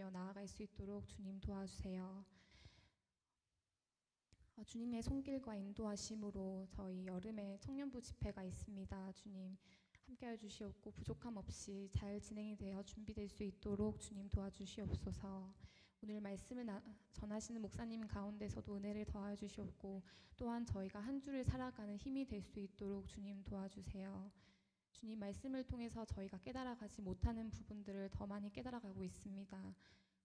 나누며 나아갈 수 있도록 주님 도와주세요. 주님의 손길과 인도하심으로 저희 여름에 청년부 집회가 있습니다. 주님 함께해 주시옵고 부족함 없이 잘 진행이 되어 준비될 수 있도록 주님 도와주시옵소서. 오늘 말씀을 전하시는 목사님 가운데서도 은혜를 더하여 주시옵고 또한 저희가 한 주를 살아가는 힘이 될 수 있도록 주님 도와주세요. 주님 말씀을 통해서 저희가 깨달아가지 못하는 부분들을 더 많이 깨달아가고 있습니다.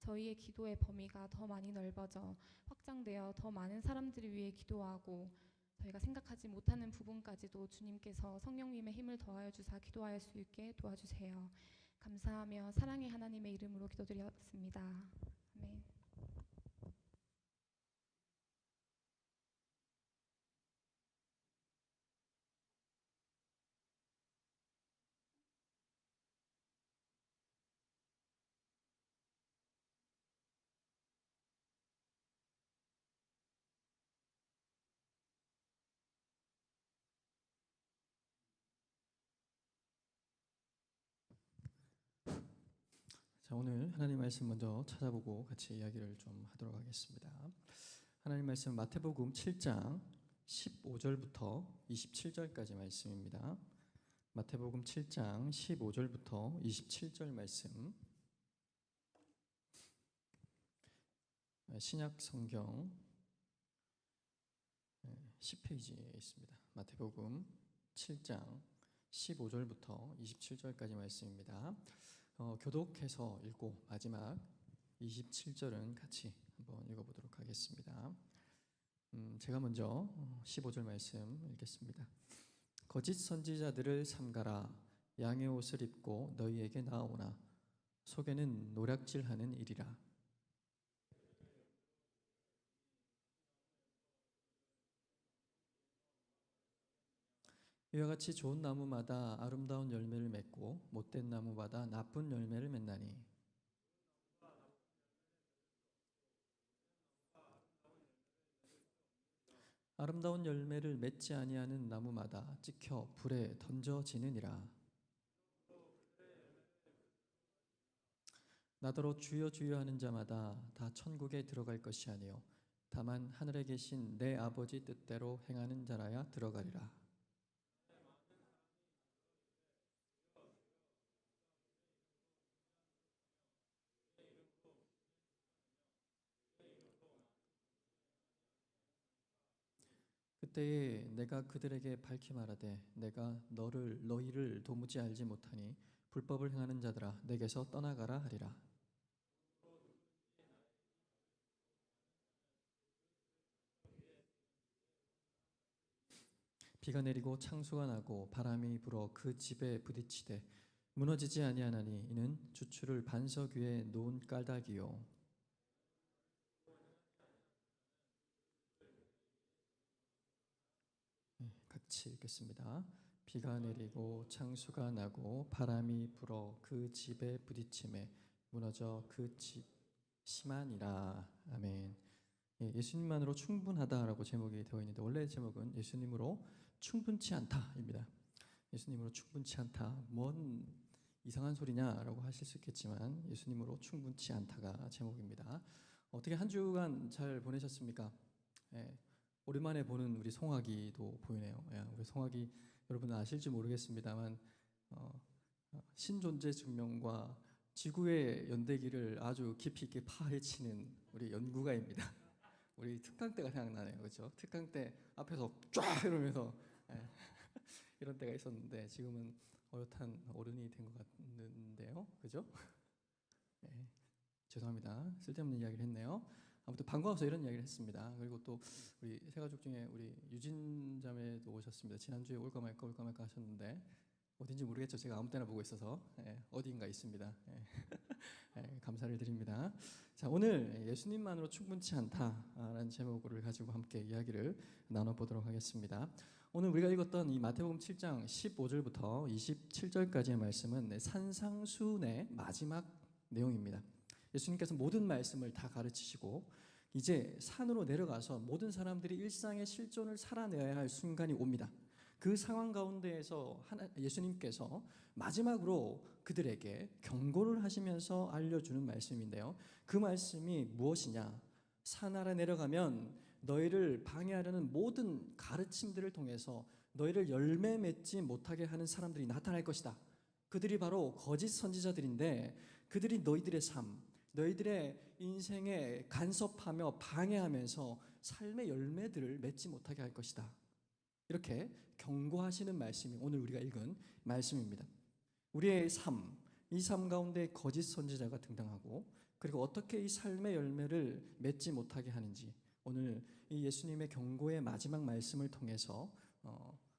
저희의 기도의 범위가 더 많이 넓어져 확장되어 더 많은 사람들을 위해 기도하고 저희가 생각하지 못하는 부분까지도 주님께서 성령님의 힘을 더하여 주사 기도할 수 있게 도와주세요. 감사하며 사랑의 하나님의 이름으로 기도드렸습니다. 아멘. 자, 오늘 하나님 말씀 먼저 찾아보고 같이 이야기를 좀 하도록 하겠습니다. 하나님 말씀 마태복음 7장 15절부터 27절까지 말씀입니다. 마태복음 7장 15절부터 27절 말씀, 신약 성경 10페이지에 있습니다. 마태복음 7장 15절부터 27절까지 말씀입니다. 교독해서 읽고 마지막 27절은 같이 한번 읽어보도록 하겠습니다. 제가 먼저 15절 말씀 읽겠습니다. 거짓 선지자들을 삼가라. 양의 옷을 입고 너희에게 나아오나 속에는 노략질하는 일이라. 이와 같이 좋은 나무마다 아름다운 열매를 맺고 못된 나무마다 나쁜 열매를 맺나니 아름다운 열매를 맺지 아니하는 나무마다 찍혀 불에 던져지느니라. 나더러 주여 주여 하는 자마다 다 천국에 들어갈 것이 아니요 다만 하늘에 계신 내 아버지 뜻대로 행하는 자라야 들어가리라. 그때에 내가 그들에게 밝히 말하되 내가 너희를 도무지 알지 못하니 불법을 행하는 자들아 내게서 떠나가라 하리라. 비가 내리고 창수가 나고 바람이 불어 그 집에 부딪히되 무너지지 아니하나니 이는 주추를 반석 위에 놓은 까닭이요 같이 읽겠습니다. 비가 내리고 창수가 나고 바람이 불어 그 집에 부딪힘에 무너져 그 집 심하니라. 아멘. 예수님만으로 충분하다라고 제목이 되어 있는데 원래 제목은 예수님으로 충분치 않다입니다. 예수님으로 충분치 않다. 뭔 이상한 소리냐라고 하실 수 있겠지만 예수님으로 충분치 않다가 제목입니다. 어떻게 한 주간 잘 보내셨습니까? 오랜만에 보는 우리 송아기도 보이네요. 우리 송아기 여러분 아실지 모르겠습니다만 신존재 증명과 지구의 연대기를 아주 깊이 있게 파헤치는 우리 연구가입니다. 우리 특강 때가 생각나네요, 그렇죠? 특강 때 앞에서 쫙 이러면서 이런 때가 있었는데 지금은 어엿한 어른이 된 것 같는데요, 그죠? 죄송합니다. 쓸데없는 이야기를 했네요. 아무튼 반가워서 이런 이야기를 했습니다. 그리고 또 우리 세 가족 중에 우리 유진 자매도 오셨습니다. 지난주에 올까 말까 하셨는데 어딘지 모르겠죠. 제가 아무 때나 보고 있어서 어디인가 있습니다. 감사를 드립니다. 자, 오늘 예수님만으로 충분치 않다라는 제목을 가지고 함께 이야기를 나눠보도록 하겠습니다. 오늘 우리가 읽었던 이 마태복음 7장 15절부터 27절까지의 말씀은 산상수훈의 마지막 내용입니다. 예수님께서 모든 말씀을 다 가르치시고 이제 산으로 내려가서 모든 사람들이 일상의 실존을 살아내야 할 순간이 옵니다. 그 상황 가운데에서 예수님께서 마지막으로 그들에게 경고를 하시면서 알려주는 말씀인데요. 그 말씀이 무엇이냐? 산 아래 내려가면 너희를 방해하려는 모든 가르침들을 통해서 너희를 열매 맺지 못하게 하는 사람들이 나타날 것이다. 그들이 바로 거짓 선지자들인데 그들이 너희들의 삶, 너희들의 인생에 간섭하며 방해하면서 삶의 열매들을 맺지 못하게 할 것이다. 이렇게 경고하시는 말씀이 오늘 우리가 읽은 말씀입니다. 우리의 삶, 이 삶 가운데 거짓 선지자가 등장하고 그리고 어떻게 이 삶의 열매를 맺지 못하게 하는지 오늘 이 예수님의 경고의 마지막 말씀을 통해서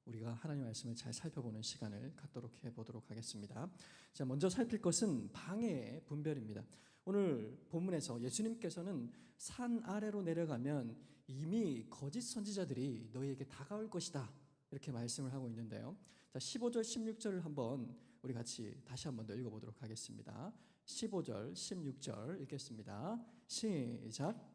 우리가 하나님의 말씀을 잘 살펴보는 시간을 갖도록 해보도록 하겠습니다. 자, 먼저 살필 것은 방해의 분별입니다. 오늘 본문에서 예수님께서는 산 아래로 내려가면 이미 거짓 선지자들이 너희에게 다가올 것이다 이렇게 말씀을 하고 있는데요. 자, 15절 16절을 한번 우리 같이 다시 한번 더 읽어보도록 하겠습니다. 15절 16절 읽겠습니다. 시작.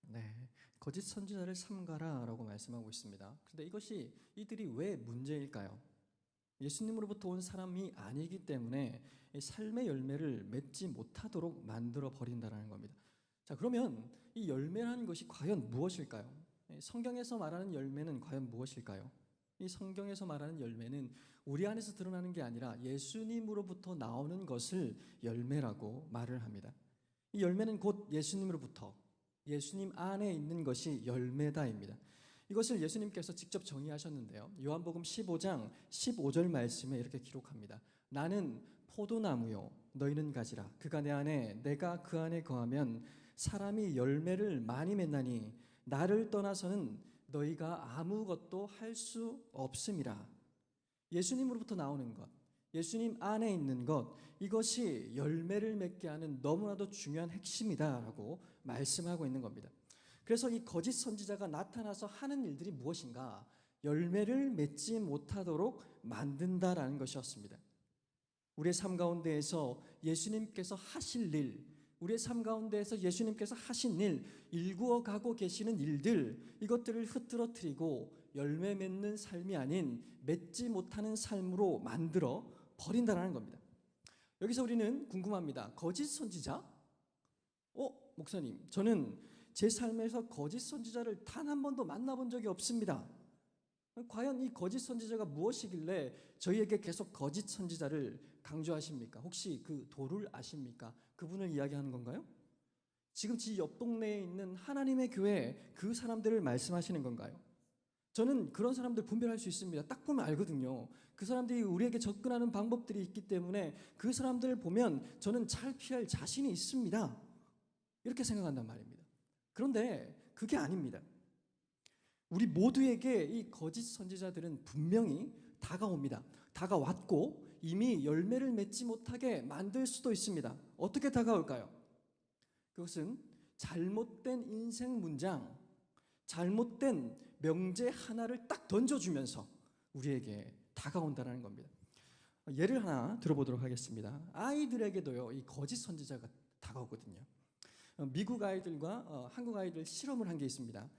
네, 거짓 선지자를 삼가라라고 말씀하고 있습니다. 그런데 이것이 이들이 왜 문제일까요? 예수님으로부터 온 사람이 아니기 때문에 삶의 열매를 맺지 못하도록 만들어 버린다라는 겁니다. 자, 그러면 이 열매라는 것이 과연 무엇일까요? 성경에서 말하는 열매는 과연 무엇일까요? 이 성경에서 말하는 열매는 우리 안에서 드러나는 게 아니라 예수님으로부터 나오는 것을 열매라고 말을 합니다. 이 열매는 곧 예수님으로부터 예수님 안에 있는 것이 열매다입니다. 이것을 예수님께서 직접 정의하셨는데요. 요한복음 15장 15절 말씀에 이렇게 기록합니다. 나는 포도나무요 너희는 가지라. 그가 내 안에 내가 그 안에 거하면 사람이 열매를 많이 맺나니 나를 떠나서는 너희가 아무것도 할 수 없음이라. 예수님으로부터 나오는 것, 예수님 안에 있는 것, 이것이 열매를 맺게 하는 너무나도 중요한 핵심이다라고 말씀하고 있는 겁니다. 그래서 이 거짓 선지자가 나타나서 하는 일들이 무엇인가? 열매를 맺지 못하도록 만든다라는 것이었습니다. 우리의 삶 가운데에서 예수님께서 하실 일, 우리의 삶 가운데에서 예수님께서 하신 일, 일구어 가고 계시는 일들, 이것들을 흐트러뜨리고 열매 맺는 삶이 아닌 맺지 못하는 삶으로 만들어 버린다라는 겁니다. 여기서 우리는 궁금합니다. 거짓 선지자? 목사님, 저는 제 삶에서 거짓 선지자를 단 한 번도 만나본 적이 없습니다. 과연 이 거짓 선지자가 무엇이길래 저희에게 계속 거짓 선지자를 강조하십니까? 혹시 그 도를 아십니까? 그분을 이야기하는 건가요? 지금 지 옆 동네에 있는 하나님의 교회 그 사람들을 말씀하시는 건가요? 저는 그런 사람들 분별할 수 있습니다. 딱 보면 알거든요. 그 사람들이 우리에게 접근하는 방법들이 있기 때문에 그 사람들을 보면 저는 잘 피할 자신이 있습니다. 이렇게 생각한단 말입니다. 그런데 그게 아닙니다. 우리 모두에게 이 거짓 선지자들은 분명히 다가옵니다. 다가왔고 이미 열매를 맺지 못하게 만들 수도 있습니다. 어떻게 다가올까요? 그것은 잘못된 인생 문장, 잘못된 명제 하나를 딱 던져주면서 우리에게 다가온다는 겁니다. 예를 하나 들어보도록 하겠습니다. 아이들에게도요, 이 거짓 선지자가 다가오거든요. 미국 아이들과 한국 아이들 실험을 한 게 있습니다.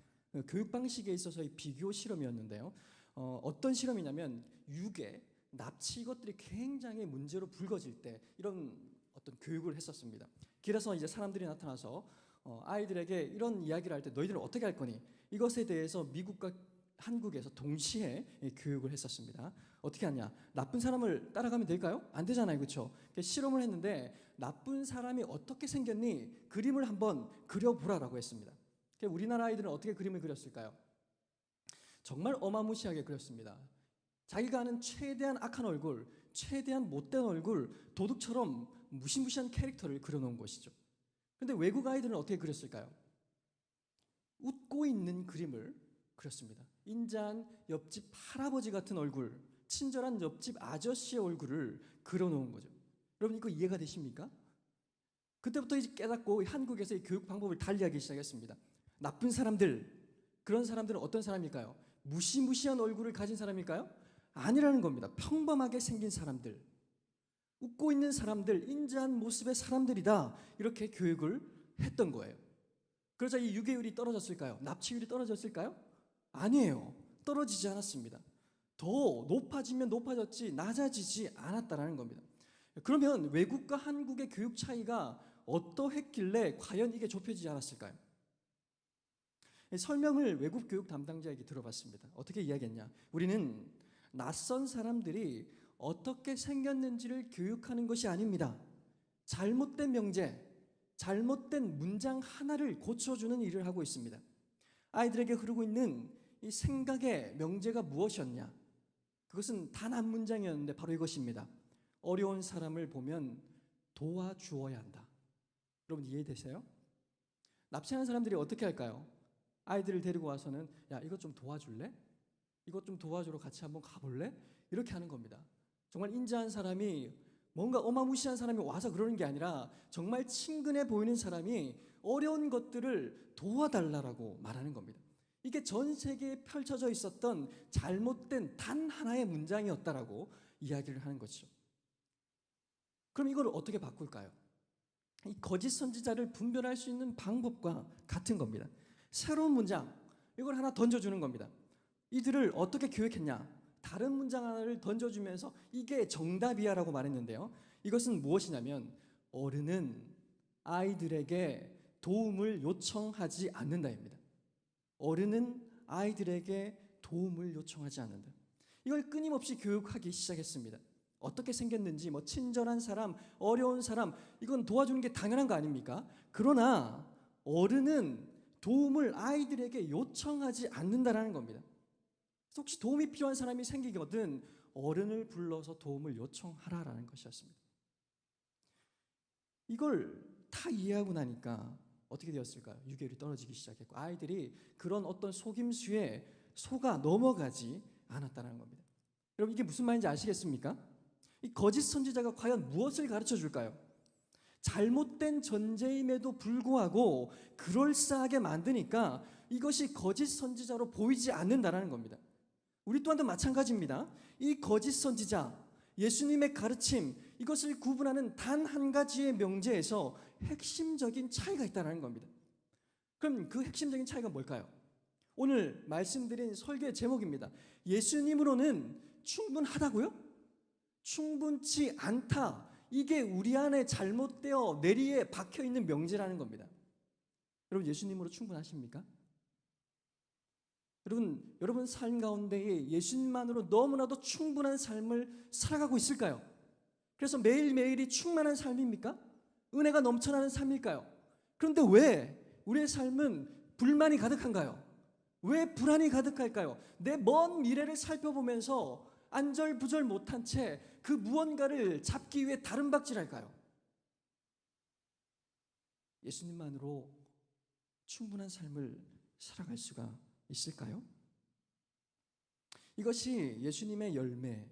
교육 방식에 있어서의 비교 실험이었는데요. 어떤 실험이냐면 육에 납치 이것들이 굉장히 문제로 불거질 때 이런 어떤 교육을 했었습니다. 그래서 이제 사람들이 나타나서 아이들에게 이런 이야기를 할 때 너희들은 어떻게 할 거니? 이것에 대해서 미국과 한국에서 동시에 교육을 했었습니다. 어떻게 하냐? 나쁜 사람을 따라가면 될까요? 안 되잖아요, 그렇죠? 실험을 했는데 나쁜 사람이 어떻게 생겼니? 그림을 한번 그려보라라고 했습니다. 우리나라 아이들은 어떻게 그림을 그렸을까요? 정말 어마무시하게 그렸습니다. 자기가 아는 최대한 악한 얼굴, 최대한 못된 얼굴, 도둑처럼 무시무시한 캐릭터를 그려놓은 것이죠. 그런데 외국 아이들은 어떻게 그렸을까요? 웃고 있는 그림을 그렸습니다. 인자한 옆집 할아버지 같은 얼굴, 친절한 옆집 아저씨의 얼굴을 그려놓은 거죠. 여러분 이거 이해가 되십니까? 그때부터 이제 깨닫고 한국에서 이 교육 방법을 달리하기 시작했습니다. 나쁜 사람들, 그런 사람들은 어떤 사람일까요? 무시무시한 얼굴을 가진 사람일까요? 아니라는 겁니다. 평범하게 생긴 사람들, 웃고 있는 사람들, 인자한 모습의 사람들이다, 이렇게 교육을 했던 거예요. 그러자 이 유괴율이 떨어졌을까요? 납치율이 떨어졌을까요? 아니에요. 떨어지지 않았습니다. 더 높아지면 높아졌지 낮아지지 않았다라는 겁니다. 그러면 외국과 한국의 교육 차이가 어떠했길래 과연 이게 좁혀지지 않았을까요? 설명을 외국 교육 담당자에게 들어봤습니다. 어떻게 이야기했냐? 우리는 낯선 사람들이 어떻게 생겼는지를 교육하는 것이 아닙니다. 잘못된 명제, 잘못된 문장 하나를 고쳐주는 일을 하고 있습니다. 아이들에게 흐르고 있는 이 생각의 명제가 무엇이었냐? 그것은 단 한 문장이었는데 바로 이것입니다. 어려운 사람을 보면 도와주어야 한다. 여러분 이해되세요? 납치하는 사람들이 어떻게 할까요? 아이들을 데리고 와서는 야, 이것 좀 도와줄래? 이것 좀 도와주러 같이 한번 가볼래? 이렇게 하는 겁니다. 정말 인자한 사람이, 뭔가 어마무시한 사람이 와서 그러는 게 아니라 정말 친근해 보이는 사람이 어려운 것들을 도와달라고 말하는 겁니다. 이게 전 세계에 펼쳐져 있었던 잘못된 단 하나의 문장이었다라고 이야기를 하는 것이죠. 그럼 이걸 어떻게 바꿀까요? 이 거짓 선지자를 분별할 수 있는 방법과 같은 겁니다. 새로운 문장, 이걸 하나 던져주는 겁니다. 이들을 어떻게 교육했냐? 다른 문장 하나를 던져주면서 이게 정답이야라고 말했는데요. 이것은 무엇이냐면 어른은 아이들에게 도움을 요청하지 않는다입니다. 어른은 아이들에게 도움을 요청하지 않는다. 이걸 끊임없이 교육하기 시작했습니다. 어떻게 생겼는지, 친절한 사람, 어려운 사람, 이건 도와주는 게 당연한 거 아닙니까? 그러나 어른은 도움을 아이들에게 요청하지 않는다라는 겁니다. 혹시 도움이 필요한 사람이 생기거든 어른을 불러서 도움을 요청하라라는 것이었습니다. 이걸 다 이해하고 나니까 어떻게 되었을까요? 유괴율이 떨어지기 시작했고 아이들이 그런 어떤 속임수에 속아 넘어가지 않았다는 겁니다. 여러분 이게 무슨 말인지 아시겠습니까? 이 거짓 선지자가 과연 무엇을 가르쳐 줄까요? 잘못된 전제임에도 불구하고 그럴싸하게 만드니까 이것이 거짓 선지자로 보이지 않는다는 겁니다. 우리 또한도 마찬가지입니다. 이 거짓 선지자, 예수님의 가르침, 이것을 구분하는 단 한 가지의 명제에서 핵심적인 차이가 있다는 겁니다. 그럼 그 핵심적인 차이가 뭘까요? 오늘 말씀드린 설교의 제목입니다. 예수님으로는 충분하다고요? 충분치 않다. 이게 우리 안에 잘못되어 내리에 박혀있는 명제라는 겁니다. 여러분 예수님으로 충분하십니까? 여러분 삶 가운데에 예수님만으로 너무나도 충분한 삶을 살아가고 있을까요? 그래서 매일매일이 충만한 삶입니까? 은혜가 넘쳐나는 삶일까요? 그런데 왜 우리의 삶은 불만이 가득한가요? 왜 불안이 가득할까요? 내 먼 미래를 살펴보면서 안절부절 못한 채 그 무언가를 잡기 위해 다름박질할까요? 예수님만으로 충분한 삶을 살아갈 수가 있을까요? 이것이 예수님의 열매,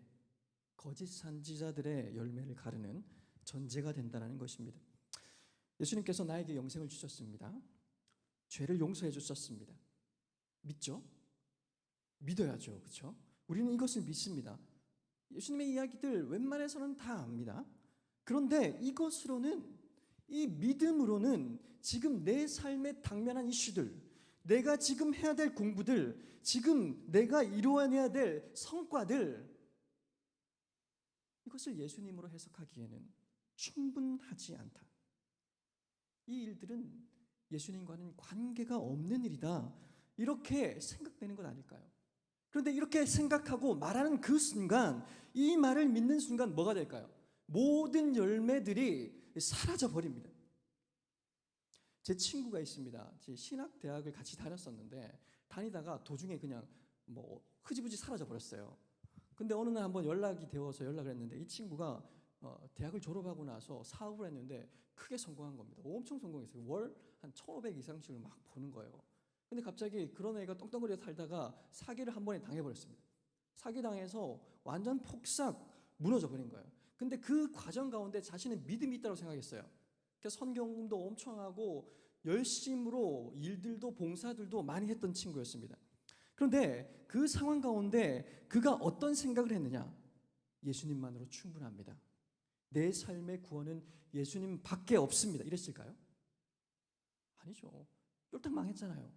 거짓 선지자들의 열매를 가르는 전제가 된다는 것입니다. 예수님께서 나에게 영생을 주셨습니다. 죄를 용서해 주셨습니다. 믿죠? 믿어야죠. 그렇죠? 우리는 이것을 믿습니다. 예수님의 이야기들 웬만해서는 다 압니다. 그런데 이 믿음으로는 지금 내 삶에 당면한 이슈들, 내가 지금 해야 될 공부들, 지금 내가 이루어내야 될 성과들, 이것을 예수님으로 해석하기에는 충분하지 않다. 이 일들은 예수님과는 관계가 없는 일이다. 이렇게 생각되는 것 아닐까요? 그런데 이렇게 생각하고 말하는 그 순간, 이 말을 믿는 순간 뭐가 될까요? 모든 열매들이 사라져 버립니다. 제 친구가 있습니다. 제 신학대학을 같이 다녔었는데 다니다가 도중에 그냥 흐지부지 사라져 버렸어요. 근데 어느 날 한번 연락이 되어서 연락을 했는데 이 친구가 대학을 졸업하고 나서 사업을 했는데 크게 성공한 겁니다. 엄청 성공했어요. 월 한 1,500 이상씩을 막 버는 거예요. 근데 갑자기 그런 애가 떵떵거리며 살다가 사기를 한 번에 당해버렸습니다. 사기당해서 완전 폭삭 무너져 버린 거예요. 근데 그 과정 가운데 자신은 믿음이 있다고 생각했어요. 그래서 선교운동도 엄청 하고 열심으로 일들도 봉사들도 많이 했던 친구였습니다. 그런데 그 상황 가운데 그가 어떤 생각을 했느냐? 예수님만으로 충분합니다. 내 삶의 구원은 예수님밖에 없습니다. 이랬을까요? 아니죠. 쫄딱 망했잖아요.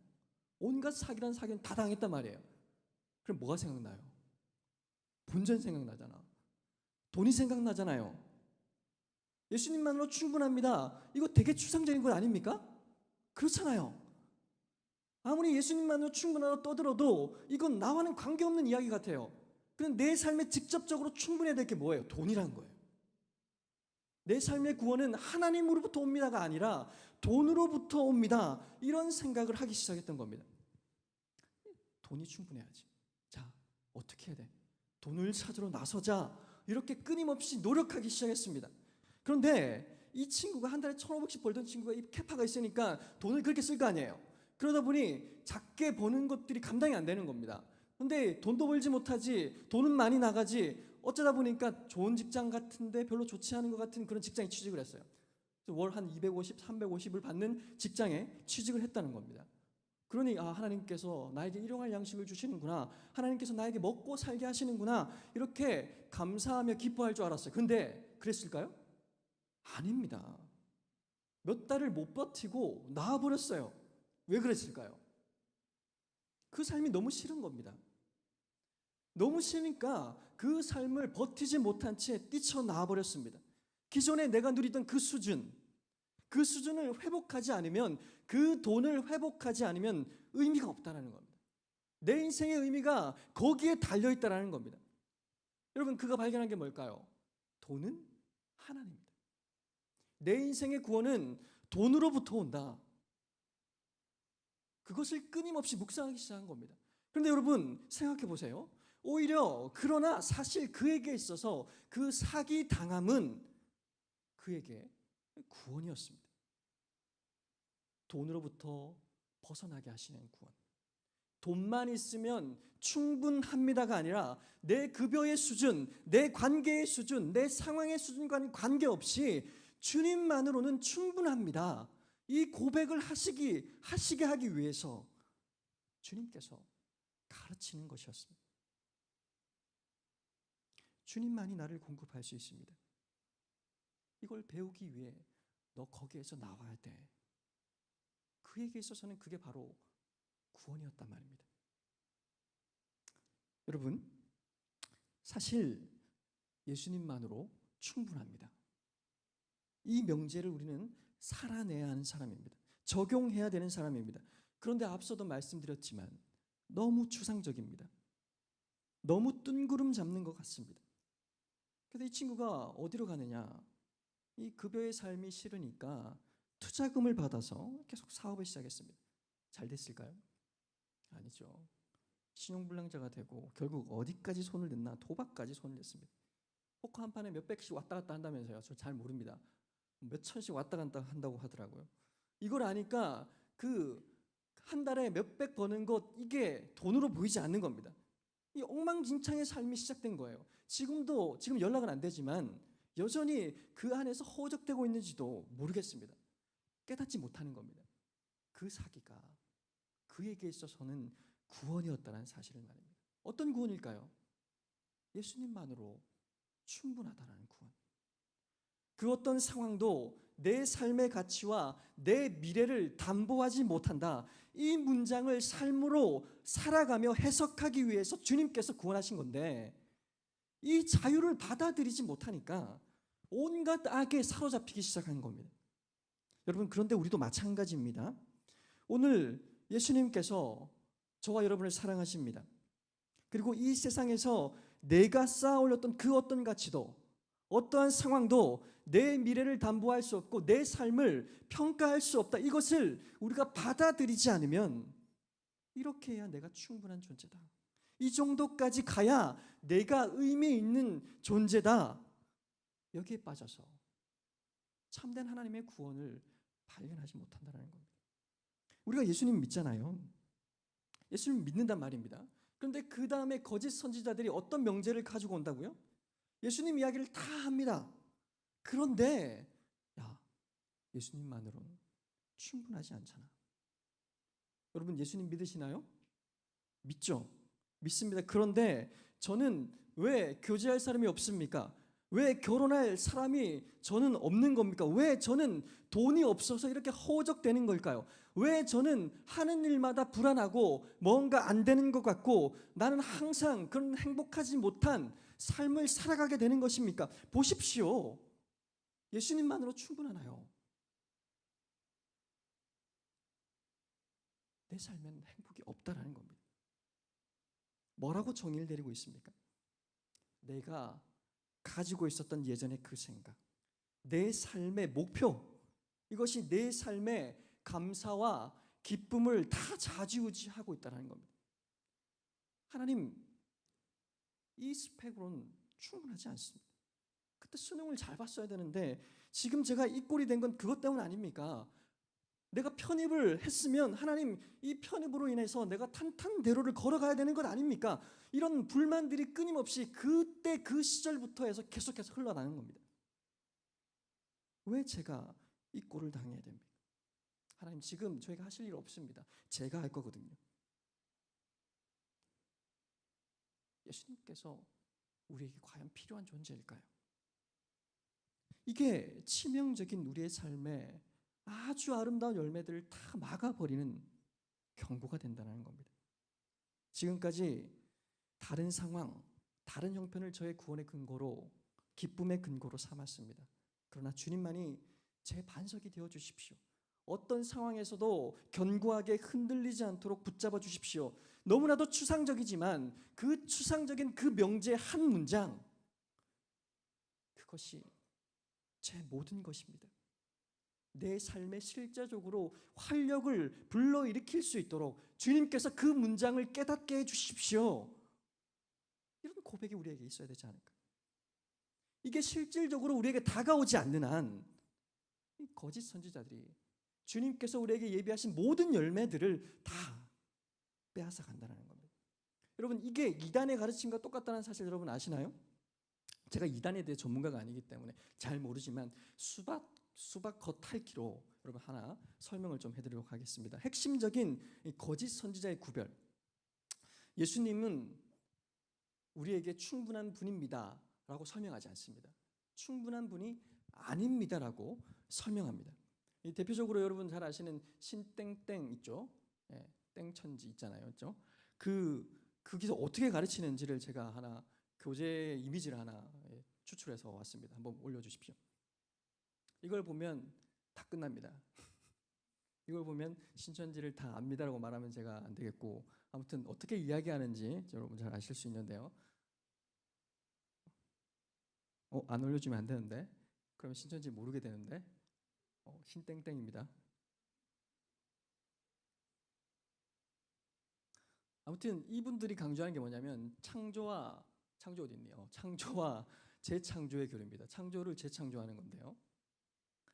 온갖 사기란 사기는 다 당했단 말이에요. 그럼 뭐가 생각나요? 본전 생각나잖아. 돈이 생각나잖아요. 예수님만으로 충분합니다. 이거 되게 추상적인 것 아닙니까? 그렇잖아요. 아무리 예수님만으로 충분하다고 떠들어도 이건 나와는 관계없는 이야기 같아요. 그럼 내 삶에 직접적으로 충분해야 될 게 뭐예요? 돈이라는 거예요. 내 삶의 구원은 하나님으로부터 옵니다가 아니라 돈으로부터 옵니다. 이런 생각을 하기 시작했던 겁니다. 돈이 충분해야지. 자, 어떻게 해야 돼? 돈을 찾으러 나서자. 이렇게 끊임없이 노력하기 시작했습니다. 그런데 이 친구가 한 달에 1,500씩 벌던 친구가 이 캐파가 있으니까 돈을 그렇게 쓸 거 아니에요. 그러다 보니 작게 버는 것들이 감당이 안 되는 겁니다. 근데 돈도 벌지 못하지, 돈은 많이 나가지, 어쩌다 보니까 좋은 직장 같은데 별로 좋지 않은 것 같은 그런 직장에 취직을 했어요. 월 한 250, 350을 받는 직장에 취직을 했다는 겁니다. 그러니 하나님께서 나에게 일용할 양식을 주시는구나, 하나님께서 나에게 먹고 살게 하시는구나, 이렇게 감사하며 기뻐할 줄 알았어요. 근데 그랬을까요? 아닙니다. 몇 달을 못 버티고 나와버렸어요. 왜 그랬을까요? 그 삶이 너무 싫은 겁니다. 너무 싫으니까 그 삶을 버티지 못한 채 뛰쳐나와 버렸습니다. 기존에 내가 누리던 그 수준을 회복하지 않으면, 그 돈을 회복하지 않으면 의미가 없다는 겁니다. 내 인생의 의미가 거기에 달려있다는 겁니다. 여러분, 그가 발견한 게 뭘까요? 돈은 하나님입니다. 내 인생의 구원은 돈으로부터 온다. 그것을 끊임없이 묵상하기 시작한 겁니다. 그런데 여러분, 생각해 보세요. 오히려 그러나 사실 그에게 있어서 그 사기 당함은 그에게 구원이었습니다. 돈으로부터 벗어나게 하시는 구원. 돈만 있으면 충분합니다가 아니라 내 급여의 수준, 내 관계의 수준, 내 상황의 수준과는 관계없이 주님만으로는 충분합니다. 이 고백을 하시게 하기 위해서 주님께서 가르치는 것이었습니다. 주님만이 나를 공급할 수 있습니다. 이걸 배우기 위해 너 거기에서 나와야 돼. 그에게 있어서는 그게 바로 구원이었단 말입니다. 여러분, 사실 예수님만으로 충분합니다. 이 명제를 우리는 살아내야 하는 사람입니다. 적용해야 되는 사람입니다. 그런데 앞서도 말씀드렸지만 너무 추상적입니다. 너무 뜬구름 잡는 것 같습니다. 그래서 이 친구가 어디로 가느냐? 이 급여의 삶이 싫으니까 투자금을 받아서 계속 사업을 시작했습니다. 잘 됐을까요? 아니죠. 신용불량자가 되고 결국 어디까지 손을 댔나? 도박까지 손을 댔습니다. 포커 한 판에 몇백씩 왔다 갔다 한다면서요. 저 잘 모릅니다. 몇 천씩 왔다 갔다 한다고 하더라고요. 이걸 아니까 그 한 달에 몇백 버는 것, 이게 돈으로 보이지 않는 겁니다. 이 엉망진창의 삶이 시작된 거예요. 지금 연락은 안 되지만 여전히 그 안에서 허우적대고 있는지도 모르겠습니다. 깨닫지 못하는 겁니다. 그 사기가 그에게 있어서는 구원이었다는 사실을 말입니다. 어떤 구원일까요? 예수님만으로 충분하다는 구원. 그 어떤 상황도 내 삶의 가치와 내 미래를 담보하지 못한다. 이 문장을 삶으로 살아가며 해석하기 위해서 주님께서 구원하신 건데, 이 자유를 받아들이지 못하니까 온갖 악에 사로잡히기 시작한 겁니다. 여러분, 그런데 우리도 마찬가지입니다. 오늘 예수님께서 저와 여러분을 사랑하십니다. 그리고 이 세상에서 내가 쌓아 올렸던 그 어떤 가치도, 어떠한 상황도 내 미래를 담보할 수 없고 내 삶을 평가할 수 없다. 이것을 우리가 받아들이지 않으면 이렇게 해야 내가 충분한 존재다. 이 정도까지 가야 내가 의미 있는 존재다. 여기에 빠져서 참된 하나님의 구원을 발견하지 못한다는 겁니다. 우리가 예수님 믿잖아요. 예수님 믿는단 말입니다. 그런데 그 다음에 거짓 선지자들이 어떤 명제를 가지고 온다고요? 예수님 이야기를 다 합니다. 그런데 예수님만으로는 충분하지 않잖아. 여러분, 예수님 믿으시나요? 믿죠? 믿습니다. 그런데 저는 왜 교제할 사람이 없습니까? 왜 결혼할 사람이 저는 없는 겁니까? 왜 저는 돈이 없어서 이렇게 허우적대는 걸까요? 왜 저는 하는 일마다 불안하고 뭔가 안 되는 것 같고 나는 항상 그런 행복하지 못한 삶을 살아가게 되는 것입니까? 보십시오. 예수님만으로 충분하나요? 내 삶에는 행복이 없다라는 겁니다. 뭐라고 정의를 내리고 있습니까? 내가 가지고 있었던 예전의 그 생각, 내 삶의 목표, 이것이 내 삶의 감사와 기쁨을 다 좌지우지하고 있다는 겁니다. 하나님, 이 스펙으로는 충분하지 않습니다. 그때 수능을 잘 봤어야 되는데 지금 제가 이 꼴이 된 건 그것 때문 아닙니까? 내가 편입을 했으면 하나님, 이 편입으로 인해서 내가 탄탄대로를 걸어가야 되는 것 아닙니까? 이런 불만들이 끊임없이 그때 그 시절부터 해서 계속해서 흘러나는 겁니다. 왜 제가 이 꼴을 당해야 됩니까? 하나님, 지금 저희가 하실 일 없습니다. 제가 할 거거든요. 예수님께서 우리에게 과연 필요한 존재일까요? 이게 치명적인 우리의 삶에 아주 아름다운 열매들을 다 막아버리는 경고가 된다는 겁니다. 지금까지 다른 상황, 다른 형편을 저의 구원의 근거로, 기쁨의 근거로 삼았습니다. 그러나 주님만이 제 반석이 되어 주십시오. 어떤 상황에서도 견고하게 흔들리지 않도록 붙잡아 주십시오. 너무나도 추상적이지만 그 추상적인 그 명제의 한 문장, 그것이 제 모든 것입니다. 내 삶에 실제적으로 활력을 불러일으킬 수 있도록 주님께서 그 문장을 깨닫게 해주십시오. 이런 고백이 우리에게 있어야 되지 않을까? 이게 실질적으로 우리에게 다가오지 않는 한 이 거짓 선지자들이 주님께서 우리에게 예비하신 모든 열매들을 다 빼앗아 간다는 겁니다. 여러분, 이게 이단의 가르침과 똑같다는 사실 여러분 아시나요? 제가 이단에 대해 전문가가 아니기 때문에 잘 모르지만 수박 겉핥기로 여러분 하나 설명을 좀 해드리도록 하겠습니다. 핵심적인 이 거짓 선지자의 구별. 예수님은 우리에게 충분한 분입니다 라고 설명하지 않습니다. 충분한 분이 아닙니다라고 설명합니다. 대표적으로 여러분 잘 아시는 신땡땡 있죠? 예, 땡천지 있잖아요, 있죠? 거기서 어떻게 가르치는지를 제가 하나 교재 이미지를 하나 추출해서 왔습니다. 한번 올려주십시오. 이걸 보면 다 끝납니다. 이걸 보면 신천지를 다 압니다라고 말하면 제가 안 되겠고, 아무튼 어떻게 이야기하는지 여러분 잘 아실 수 있는데요. 안 올려주면 안 되는데, 그러면 신천지 모르게 되는데, 신땡땡입니다. 아무튼 이분들이 강조하는 게 뭐냐면 창조 어디 있네요. 창조와 재창조의 교리입니다. 창조를 재창조하는 건데요.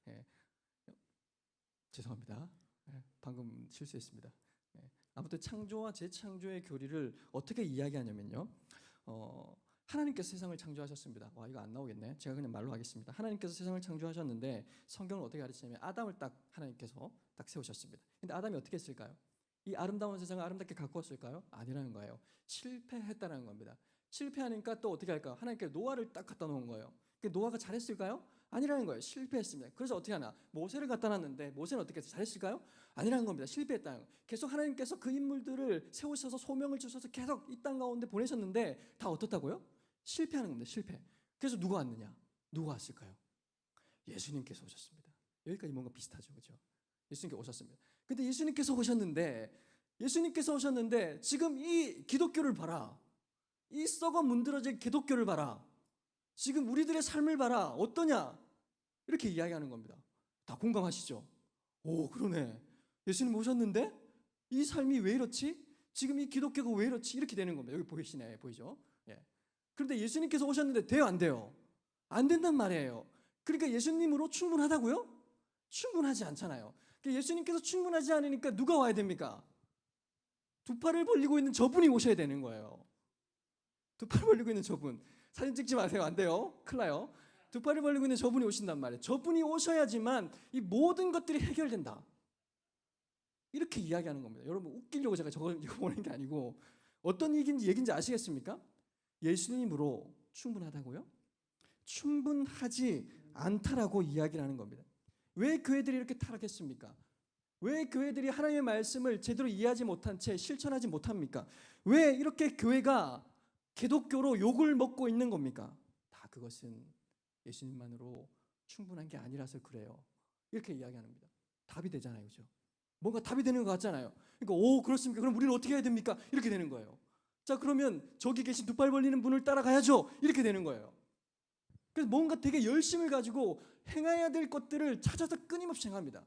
예, 죄송합니다. 예, 방금 실수했습니다. 예, 아무튼 창조와 재창조의 교리를 어떻게 이야기하냐면요. 하나님께서 세상을 창조하셨습니다. 와, 이거 안 나오겠네. 제가 그냥 말로 하겠습니다. 하나님께서 세상을 창조하셨는데 성경을 어떻게 가르치냐면 아담을 딱 하나님께서 딱 세우셨습니다. 근데 아담이 어떻게 했을까요? 이 아름다운 세상을 아름답게 가꾸었을까요? 아니라는 거예요. 실패했다는 겁니다. 실패하니까 또 어떻게 할까요? 하나님께서 노아를 딱 갖다 놓은 거예요. 노아가 잘했을까요? 아니라는 거예요. 실패했습니다. 그래서 어떻게 하나? 모세를 갖다 놨는데 모세는 어떻게 했어요? 잘했을까요? 아니라는 겁니다. 실패했다는 거예요. 계속 하나님께서 그 인물들을 세우셔서 소명을 주셔서 계속 이 땅 가운데 보내셨는데 다 어떻다고요? 실패하는 겁니다. 실패. 그래서 누가 왔느냐? 누가 왔을까요? 예수님께서 오셨습니다. 여기까지 뭔가 비슷하죠, 그렇죠? 예수님께서 오셨습니다. 근데 예수님께서 오셨는데 지금 이 기독교를 봐라. 이 썩어 문드러질 기독교를 봐라. 지금 우리들의 삶을 봐라. 어떠냐? 이렇게 이야기하는 겁니다. 다 공감하시죠? 오, 그러네. 예수님 오셨는데 이 삶이 왜 이렇지? 지금 이 기독교가 왜 이렇지? 이렇게 되는 겁니다. 여기 보이시네, 보이죠? 예. 그런데 예수님께서 오셨는데 돼요, 안 돼요? 안 된단 말이에요. 그러니까 예수님으로 충분하다고요? 충분하지 않잖아요. 예수님께서 충분하지 않으니까 누가 와야 됩니까? 두 팔을 벌리고 있는 저분이 오셔야 되는 거예요. 두 팔을 벌리고 있는 저분. 사진 찍지 마세요. 안 돼요. 큰일 나요. 두 팔을 벌리고 있는 저분이 오신단 말이에요. 저분이 오셔야지만 이 모든 것들이 해결된다. 이렇게 이야기하는 겁니다. 여러분 웃기려고 제가 저거 보낸 게 아니고 어떤 얘기인지 아시겠습니까? 예수님으로 충분하다고요? 충분하지 않다라고 이야기를 하는 겁니다. 왜 교회들이 이렇게 타락했습니까? 왜 교회들이 하나님의 말씀을 제대로 이해하지 못한 채 실천하지 못합니까? 왜 이렇게 교회가 기독교로 욕을 먹고 있는 겁니까? 다 그것은 예수님만으로 충분한 게 아니라서 그래요. 이렇게 이야기합니다. 답이 되잖아요, 그죠? 뭔가 답이 되는 것 같잖아요. 그러니까 오, 그렇습니까? 그럼 우리는 어떻게 해야 됩니까? 이렇게 되는 거예요. 자, 그러면 저기 계신 두 팔 벌리는 분을 따라가야죠. 이렇게 되는 거예요. 그래서 뭔가 되게 열심을 가지고 행해야 될 것들을 찾아서 끊임없이 행합니다.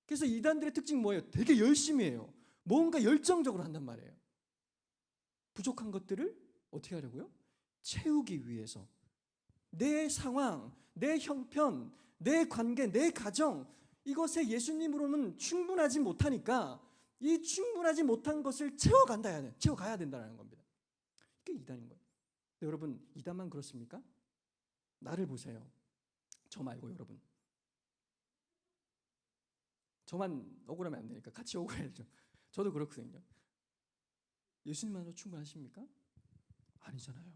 그래서 이단들의 특징이 뭐예요? 되게 열심히 해요. 뭔가 열정적으로 한단 말이에요. 부족한 것들을 어떻게 하려고요? 채우기 위해서. 내 상황, 내 형편, 내 관계, 내 가정, 이것에 예수님으로는 충분하지 못하니까 이 충분하지 못한 것을 채워가야 된다는 겁니다. 이게 이단인 거예요. 여러분, 이단만 그렇습니까? 나를 보세요. 저 말고 여러분. 저만 억울하면 안 되니까 같이 억울해야죠. 저도 그렇거든요. 예수님만으로 충분하십니까? 아니잖아요.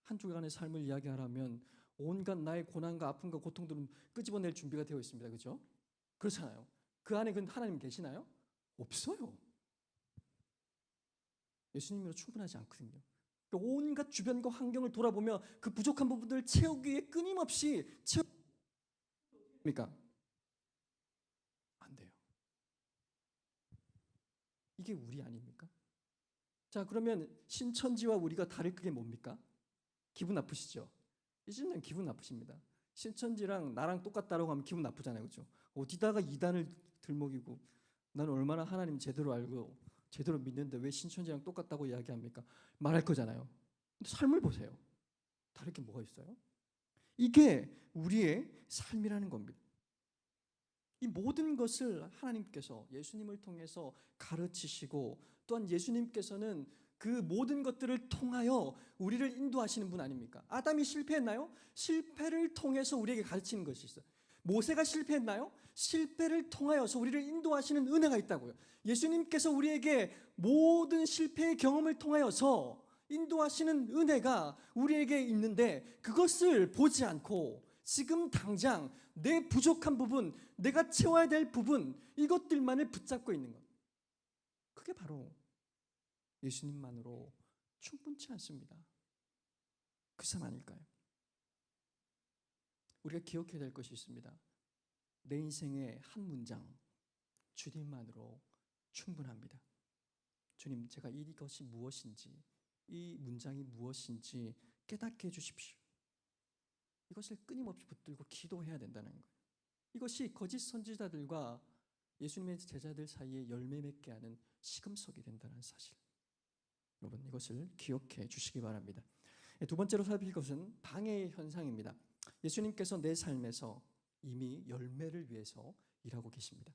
한 주간의 삶을 이야기하라면 온갖 나의 고난과 아픔과 고통들은 끄집어낼 준비가 되어 있습니다. 그렇죠? 그렇잖아요. 그 안에 하나님 계시나요? 없어요. 예수님으로 충분하지 않거든요. 온갖 주변과 환경을 돌아보며 그 부족한 부분들을 채우기 위해 끊임없이 채웁니까? 안 돼요. 이게 우리 아닙니까? 자, 그러면 신천지와 우리가 다를 게 뭡니까? 기분 나쁘시죠? 이제는 기분 나쁘십니다. 신천지랑 나랑 똑같다라고 하면 기분 나쁘잖아요, 그렇죠? 어디다가 이단을 들먹이고 나는 얼마나 하나님 제대로 알고 제대로 믿는데 왜 신천지랑 똑같다고 이야기합니까? 말할 거잖아요. 근데 삶을 보세요. 다를 게 뭐가 있어요? 이게 우리의 삶이라는 겁니다. 이 모든 것을 하나님께서 예수님을 통해서 가르치시고 또한 예수님께서는 그 모든 것들을 통하여 우리를 인도하시는 분 아닙니까? 아담이 실패했나요? 실패를 통해서 우리에게 가르치는 것이 있어요. 모세가 실패했나요? 실패를 통하여서 우리를 인도하시는 은혜가 있다고요. 예수님께서 우리에게 모든 실패의 경험을 통하여서 인도하시는 은혜가 우리에게 있는데 그것을 보지 않고 지금 당장 내 부족한 부분, 내가 채워야 될 부분, 이것들만을 붙잡고 있는 것. 그게 바로 예수님만으로 충분치 않습니다. 그 삶 아닐까요? 우리가 기억해야 될 것이 있습니다. 내 인생의 한 문장, 주님만으로 충분합니다. 주님, 제가 이것이 무엇인지, 이 문장이 무엇인지 깨닫게 해주십시오. 이것을 끊임없이 붙들고 기도해야 된다는 거예요. 이것이 거짓 선지자들과 예수님의 제자들 사이에 열매 맺게 하는 시금석이 된다는 사실. 여러분, 이것을 기억해 주시기 바랍니다. 두 번째로 살필 것은 방해의 현상입니다. 예수님께서 내 삶에서 이미 열매를 위해서 일하고 계십니다.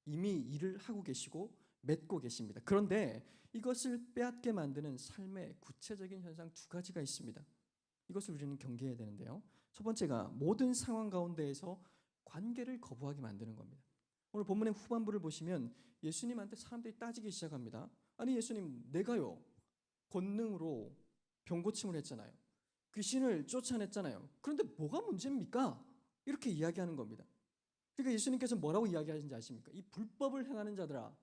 이미 일을 하고 계시고 맺고 계십니다. 그런데 이것을 빼앗게 만드는 삶의 구체적인 현상 두 가지가 있습니다. 이것을 우리는 경계해야 되는데요. 첫 번째가 모든 상황 가운데에서 관계를 거부하게 만드는 겁니다. 오늘 본문의 후반부를 보시면 예수님한테 사람들이 따지기 시작합니다. 아니 예수님, 내가요 권능으로 병고침을 했잖아요. 귀신을 쫓아냈잖아요. 그런데 뭐가 문제입니까? 이렇게 이야기하는 겁니다. 그러니까 예수님께서 뭐라고 이야기하시는지 아십니까? 이 불법을 행하는 자들아,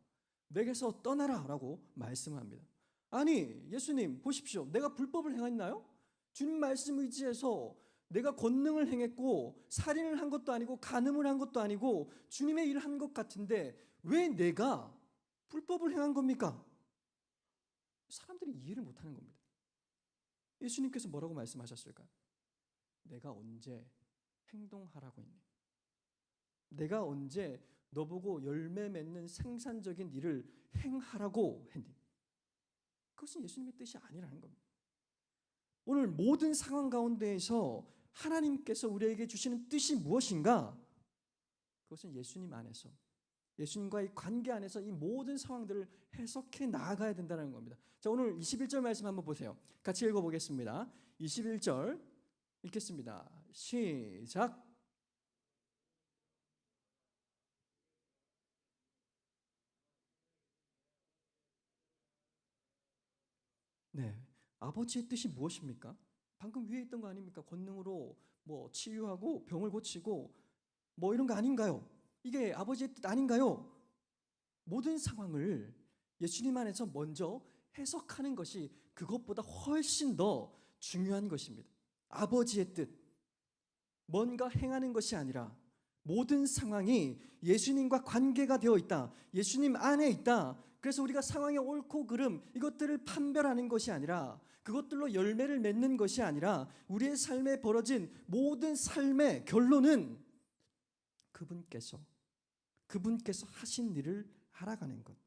내게서 떠나라 라고 말씀합니다. 아니 예수님 보십시오. 내가 불법을 행했나요? 주님 말씀 의지해서 내가 권능을 행했고 살인을 한 것도 아니고 간음을 한 것도 아니고 주님의 일을 한 것 같은데 왜 내가 불법을 행한 겁니까? 사람들이 이해를 못하는 겁니다. 예수님께서 뭐라고 말씀하셨을까요? 내가 언제 행동하라고 했니? 내가 언제 너보고 열매 맺는 생산적인 일을 행하라고 했니? 그것은 예수님의 뜻이 아니라는 겁니다. 오늘 모든 상황 가운데에서 하나님께서 우리에게 주시는 뜻이 무엇인가? 그것은 예수님 안에서, 예수님과의 관계 안에서 이 모든 상황들을 해석해 나아가야 된다는 겁니다. 자, 오늘 21절 말씀 한번 보세요. 같이 읽어보겠습니다. 21절 읽겠습니다. 시작. 네, 아버지의 뜻이 무엇입니까? 방금 위에 있던 거 아닙니까? 권능으로 뭐 치유하고 병을 고치고 뭐 이런 거 아닌가요? 이게 아버지의 뜻 아닌가요? 모든 상황을 예수님 안에서 먼저 해석하는 것이 그것보다 훨씬 더 중요한 것입니다. 아버지의 뜻, 뭔가 행하는 것이 아니라 모든 상황이 예수님과 관계가 되어 있다. 예수님 안에 있다. 그래서 우리가 상황의 옳고 그름 이것들을 판별하는 것이 아니라, 그것들로 열매를 맺는 것이 아니라, 우리의 삶에 벌어진 모든 삶의 결론은 그분께서 하신 일을 알아가는 것,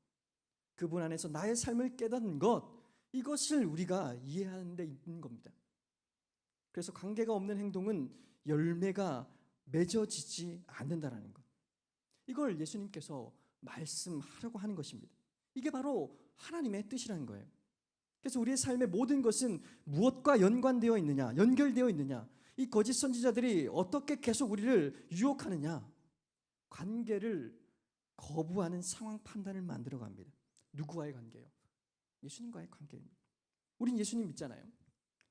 그분 안에서 나의 삶을 깨닫는 것, 이것을 우리가 이해하는 데 있는 겁니다. 그래서 관계가 없는 행동은 열매가 맺어지지 않는다라는 것, 이걸 예수님께서 말씀하려고 하는 것입니다. 이게 바로 하나님의 뜻이라는 거예요. 그래서 우리의 삶의 모든 것은 무엇과 연관되어 있느냐, 연결되어 있느냐, 이 거짓 선지자들이 어떻게 계속 우리를 유혹하느냐, 관계를 거부하는 상황 판단을 만들어 갑니다. 누구와의 관계요? 예수님과의 관계입니다. 우린 예수님 믿잖아요.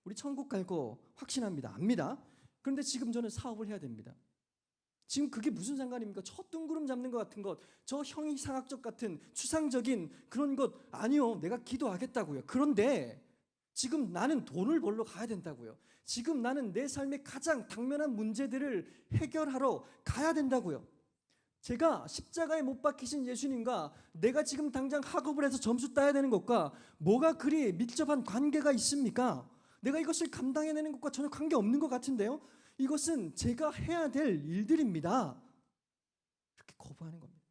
우리 천국 갈 거 확신합니다. 압니다. 그런데 지금 저는 사업을 해야 됩니다. 지금 그게 무슨 상관입니까? 저 뜬구름 잡는 것 같은 것, 저 형이상학적 같은 추상적인 그런 것 아니요. 내가 기도하겠다고요. 그런데 지금 나는 돈을 벌러 가야 된다고요. 지금 나는 내 삶의 가장 당면한 문제들을 해결하러 가야 된다고요. 제가 십자가에 못 박히신 예수님과 내가 지금 당장 학업을 해서 점수 따야 되는 것과 뭐가 그리 밀접한 관계가 있습니까? 내가 이것을 감당해내는 것과 전혀 관계없는 것 같은데요. 이것은 제가 해야 될 일들입니다. 이렇게 거부하는 겁니다.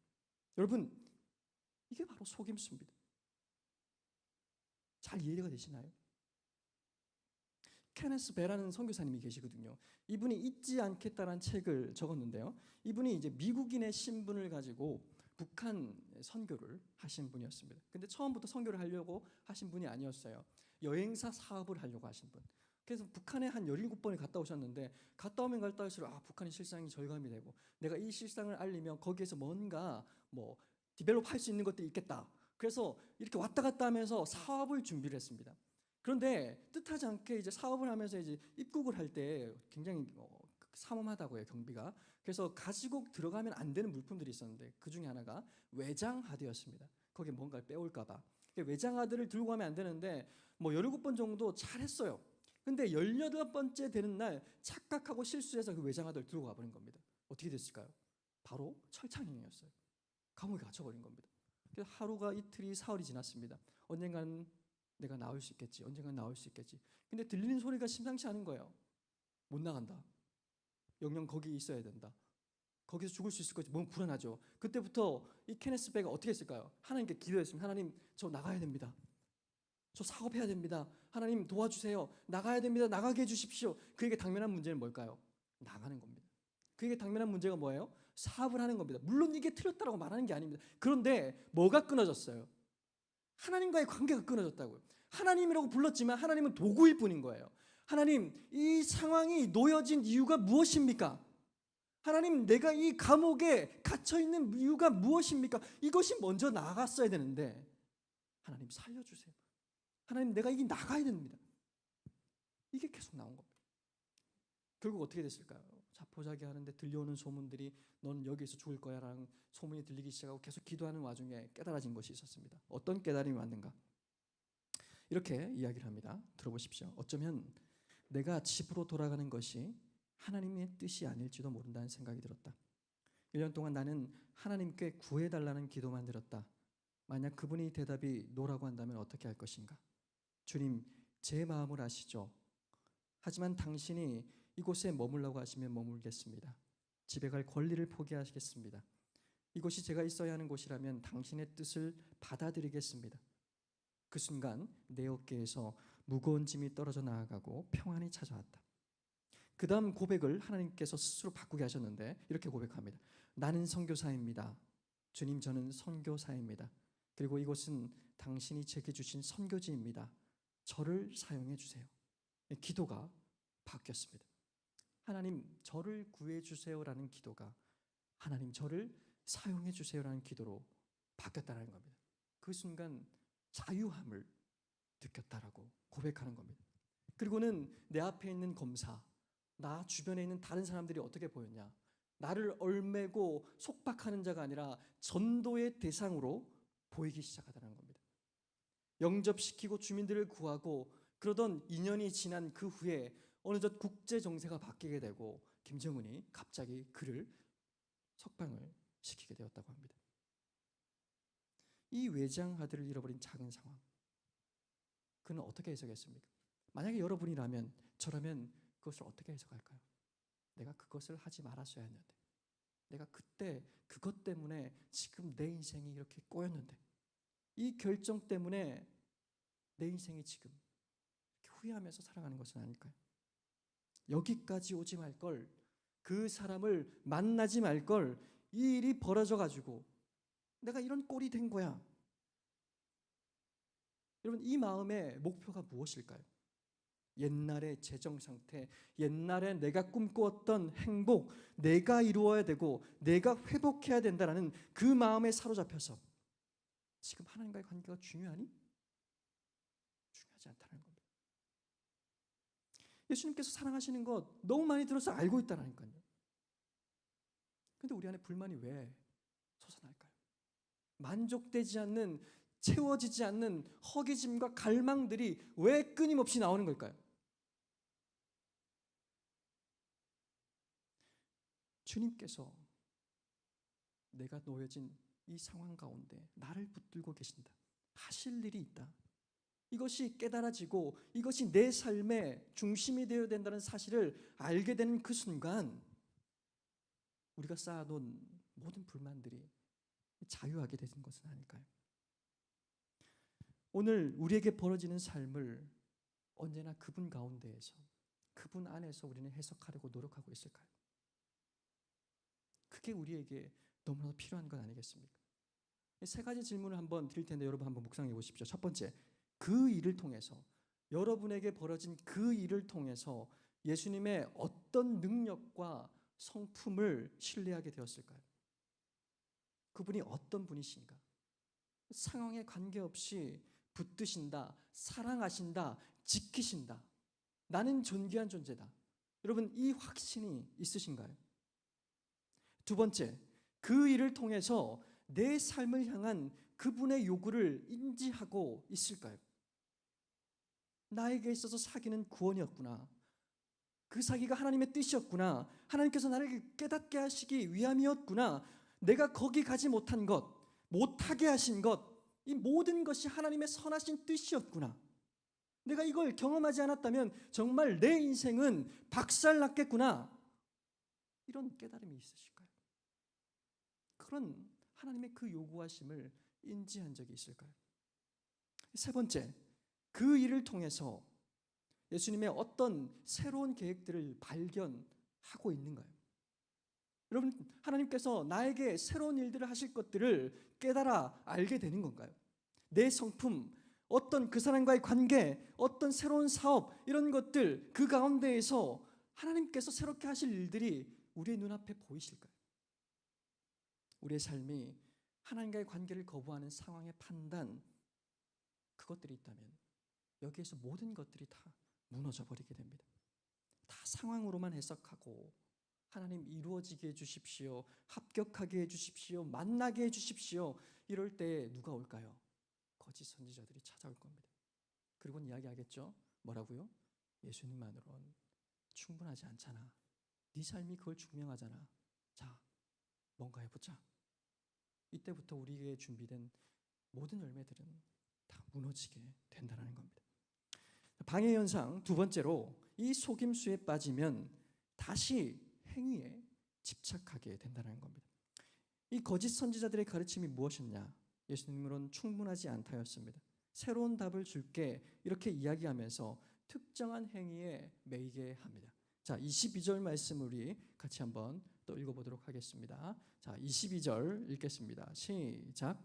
여러분, 이게 바로 속임수입니다. 잘 이해가 되시나요? 케네스 베라는 선교사님이 계시거든요. 이분이 잊지 않겠다라는 책을 적었는데요. 이분이 이제 미국인의 신분을 가지고 북한 선교를 하신 분이었습니다. 근데 처음부터 선교를 하려고 하신 분이 아니었어요. 여행사 사업을 하려고 하신 분. 그래서 북한에 한 17번을 갔다 오셨는데, 갔다 오면 갔다 올수록 북한의 실상이 절감이 되고, 내가 이 실상을 알리면 거기에서 뭔가 뭐 디벨롭 할 수 있는 것들이 있겠다. 그래서 이렇게 왔다 갔다 하면서 사업을 준비를 했습니다. 그런데 뜻하지 않게 이제 사업을 하면서 이제 입국을 할 때 굉장히 삼엄하다고요, 경비가. 그래서 가지고 들어가면 안 되는 물품들이 있었는데 그 중에 하나가 외장하드였습니다. 거기에 뭔가를 빼올까 봐. 외장하드를 들고 가면 안 되는데 뭐 17번 정도 잘했어요. 근데 18번째 되는 날 착각하고 실수해서 그 외장하드를 들고 가버린 겁니다. 어떻게 됐을까요? 바로 철창행위였어요. 감옥에 갇혀버린 겁니다. 그래서 하루가 이틀이 사흘이 지났습니다. 언젠간 내가 나올 수 있겠지. 언젠간 나올 수 있겠지. 근데 들리는 소리가 심상치 않은 거예요. 못 나간다. 영영 거기 있어야 된다. 거기서 죽을 수 있을 거지. 몸 불안하죠. 그때부터 이 케네스 베가 어떻게 했을까요? 하나님께 기도했습니다. 하나님, 저 나가야 됩니다. 저 사업해야 됩니다. 하나님 도와주세요. 나가야 됩니다. 나가게 해주십시오. 그에게 당면한 문제는 뭘까요? 나가는 겁니다. 그에게 당면한 문제가 뭐예요? 사업을 하는 겁니다. 물론 이게 틀렸다고 말하는 게 아닙니다. 그런데 뭐가 끊어졌어요? 하나님과의 관계가 끊어졌다고요. 하나님이라고 불렀지만 하나님은 도구일 뿐인 거예요. 하나님, 이 상황이 놓여진 이유가 무엇입니까? 하나님, 내가 이 감옥에 갇혀있는 이유가 무엇입니까? 이것이 먼저 나갔어야 되는데, 하나님 살려주세요. 하나님, 내가 이게 나가야 됩니다. 이게 계속 나온 겁니다. 결국 어떻게 됐을까요? 자포자기 하는데 들려오는 소문들이 넌 여기서 죽을 거야 라는 소문이 들리기 시작하고 계속 기도하는 와중에 깨달아진 것이 있었습니다. 어떤 깨달음이 왔는가? 이렇게 이야기를 합니다. 들어보십시오. 어쩌면 내가 집으로 돌아가는 것이 하나님의 뜻이 아닐지도 모른다는 생각이 들었다. 1년 동안 나는 하나님께 구해달라는 기도만 드렸다. 만약 그분이 대답이 노라고 한다면 어떻게 할 것인가? 주님, 제 마음을 아시죠? 하지만 당신이 이곳에 머물라고 하시면 머물겠습니다. 집에 갈 권리를 포기하시겠습니다. 이곳이 제가 있어야 하는 곳이라면 당신의 뜻을 받아들이겠습니다. 그 순간 내 어깨에서 무거운 짐이 떨어져 나아가고 평안이 찾아왔다. 그 다음 고백을 하나님께서 스스로 바꾸게 하셨는데 이렇게 고백합니다. 나는 선교사입니다. 주님, 저는 선교사입니다. 그리고 이곳은 당신이 제게 주신 선교지입니다. 저를 사용해 주세요. 기도가 바뀌었습니다. 하나님, 저를 구해 주세요라는 기도가 하나님, 저를 사용해 주세요라는 기도로 바뀌었다는 겁니다. 그 순간 자유함을 느꼈다라고 고백하는 겁니다. 그리고는 내 앞에 있는 검사, 나 주변에 있는 다른 사람들이 어떻게 보였냐? 나를 얼매고 속박하는 자가 아니라 전도의 대상으로 보이기 시작하다는 겁니다. 영접시키고 주민들을 구하고 그러던 2년이 지난 그 후에 어느덧 국제 정세가 바뀌게 되고 김정은이 갑자기 그를 석방을 시키게 되었다고 합니다. 이 외장 하드를 잃어버린 작은 상황, 그는 어떻게 해석했습니까? 만약에 여러분이라면 저라면 그것을 어떻게 해석할까요? 내가 그것을 하지 말았어야 했는데, 내가 그때 그것 때문에 지금 내 인생이 이렇게 꼬였는데, 이 결정 때문에 내 인생이 지금 이렇게 후회하면서 살아가는 것은 아닐까요? 여기까지 오지 말 걸, 그 사람을 만나지 말 걸, 이 일이 벌어져 가지고 내가 이런 꼴이 된 거야. 여러분, 이 마음의 목표가 무엇일까요? 옛날의 재정 상태, 옛날에 내가 꿈꾸었던 행복, 내가 이루어야 되고 내가 회복해야 된다는 그 마음에 사로잡혀서 지금 하나님과의 관계가 중요하니? 중요하지 않다는 겁니다. 예수님께서 사랑하시는 것 너무 많이 들어서 알고 있다라니까요. 근데 우리 안에 불만이 왜 솟아날까요? 만족되지 않는, 채워지지 않는 허기짐과 갈망들이 왜 끊임없이 나오는 걸까요? 주님께서 내가 놓여진 이 상황 가운데 나를 붙들고 계신다, 하실 일이 있다, 이것이 깨달아지고 이것이 내 삶의 중심이 되어야 된다는 사실을 알게 되는 그 순간 우리가 쌓아놓은 모든 불만들이 자유하게 되는 것은 아닐까요? 오늘 우리에게 벌어지는 삶을 언제나 그분 가운데에서, 그분 안에서 우리는 해석하려고 노력하고 있을까요? 그게 우리에게 너무나도 필요한 건 아니겠습니까? 세 가지 질문을 한번 드릴 텐데 여러분 한번 묵상해 보십시오. 첫 번째, 그 일을 통해서, 여러분에게 벌어진 그 일을 통해서 예수님의 어떤 능력과 성품을 신뢰하게 되었을까요? 그분이 어떤 분이신가? 상황에 관계없이 붙드신다, 사랑하신다, 지키신다, 나는 존귀한 존재다. 여러분, 이 확신이 있으신가요? 두 번째, 그 일을 통해서 내 삶을 향한 그분의 요구를 인지하고 있을까요? 나에게 있어서 사기는 구원이었구나, 그 사기가 하나님의 뜻이었구나, 하나님께서 나를 깨닫게 하시기 위함이었구나, 내가 거기 가지 못한 것, 못하게 하신 것, 이 모든 것이 하나님의 선하신 뜻이었구나, 내가 이걸 경험하지 않았다면 정말 내 인생은 박살났겠구나, 이런 깨달음이 있으실까요? 그런 하나님의 그 요구하심을 인지한 적이 있을까요? 세 번째, 그 일을 통해서 예수님의 어떤 새로운 계획들을 발견하고 있는가요? 여러분, 하나님께서 나에게 새로운 일들을 하실 것들을 깨달아 알게 되는 건가요? 내 성품, 어떤 그 사람과의 관계, 어떤 새로운 사업, 이런 것들, 그 가운데에서 하나님께서 새롭게 하실 일들이 우리의 눈앞에 보이실까요? 우리의 삶이 하나님과의 관계를 거부하는 상황의 판단, 그것들이 있다면 여기에서 모든 것들이 다 무너져 버리게 됩니다. 다 상황으로만 해석하고 하나님 이루어지게 해주십시오, 합격하게 해주십시오, 만나게 해주십시오, 이럴 때 누가 올까요? 거짓 선지자들이 찾아올 겁니다. 그리고는 이야기하겠죠. 뭐라고요? 예수님만으로는 충분하지 않잖아, 네 삶이 그걸 증명하잖아, 자 뭔가 해보자. 이때부터 우리에게 준비된 모든 열매들은 다 무너지게 된다는 겁니다. 방해 현상 두 번째로, 이 속임수에 빠지면 다시 행위에 집착하게 된다는 겁니다. 이 거짓 선지자들의 가르침이 무엇이었냐? 예수님으로는 충분하지 않다였습니다. 새로운 답을 줄게, 이렇게 이야기하면서 특정한 행위에 매이게 합니다. 자, 22절 말씀 우리 같이 한번 또 읽어보도록 하겠습니다. 자, 22절 읽겠습니다. 시작.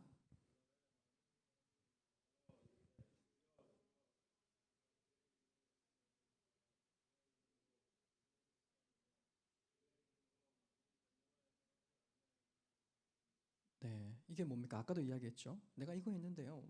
네, 이게 뭡니까? 아까도 이야기했죠. 내가 이거 했는데요,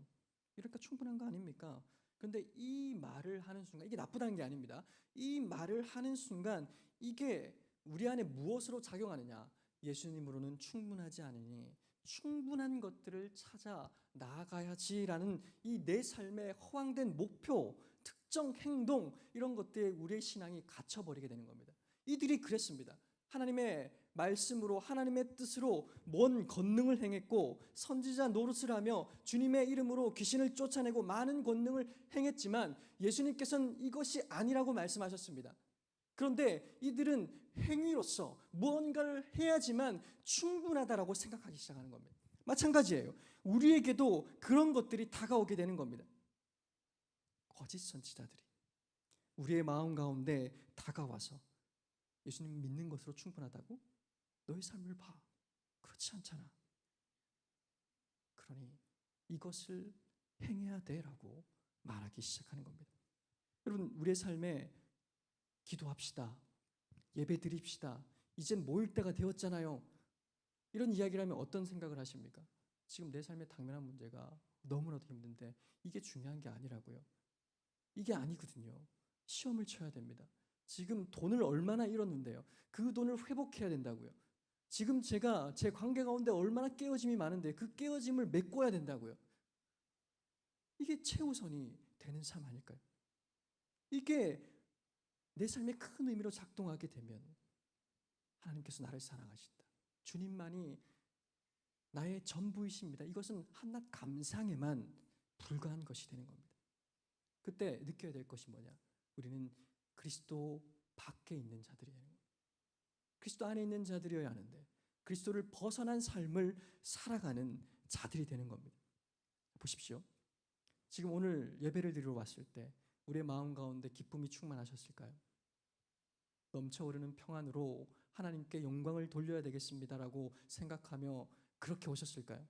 이러니까 충분한 거 아닙니까? 근데 이 말을 하는 순간, 이게 나쁘다는 게 아닙니다. 이 말을 하는 순간 이게 우리 안에 무엇으로 작용하느냐? 예수님으로는 충분하지 않으니 충분한 것들을 찾아 나아가야지라는 이 내 삶의 허황된 목표, 특정 행동, 이런 것들에 우리의 신앙이 갇혀버리게 되는 겁니다. 이들이 그랬습니다. 하나님의 말씀으로, 하나님의 뜻으로 먼 권능을 행했고 선지자 노릇을 하며 주님의 이름으로 귀신을 쫓아내고 많은 권능을 행했지만 예수님께서는 이것이 아니라고 말씀하셨습니다. 그런데 이들은 행위로서 무언가를 해야지만 충분하다라고 생각하기 시작하는 겁니다. 마찬가지예요. 우리에게도 그런 것들이 다가오게 되는 겁니다. 거짓 선지자들이 우리의 마음 가운데 다가와서 예수님 믿는 것으로 충분하다고? 너의 삶을 봐. 그렇지 않잖아. 그러니 이것을 행해야 돼라고 말하기 시작하는 겁니다. 여러분, 우리의 삶에 기도합시다. 예배 드립시다. 이젠 모일 때가 되었잖아요. 이런 이야기를 하면 어떤 생각을 하십니까? 지금 내 삶의 당면한 문제가 너무나도 힘든데 이게 중요한 게 아니라고요. 이게 아니거든요. 시험을 쳐야 됩니다. 지금 돈을 얼마나 잃었는데요. 그 돈을 회복해야 된다고요. 지금 제가 제 관계 가운데 얼마나 깨어짐이 많은데 그 깨어짐을 메꿔야 된다고요. 이게 최우선이 되는 삶 아닐까요? 이게 내 삶에 큰 의미로 작동하게 되면 하나님께서 나를 사랑하신다. 주님만이 나의 전부이십니다. 이것은 한낱 감상에만 불과한 것이 되는 겁니다. 그때 느껴야 될 것이 뭐냐? 우리는 그리스도 밖에 있는 자들이 되는 겁니다. 그리스도 안에 있는 자들이어야 하는데 그리스도를 벗어난 삶을 살아가는 자들이 되는 겁니다. 보십시오. 지금 오늘 예배를 드리러 왔을 때 우리의 마음 가운데 기쁨이 충만하셨을까요? 넘쳐오르는 평안으로 하나님께 영광을 돌려야 되겠습니다라고 생각하며 그렇게 오셨을까요?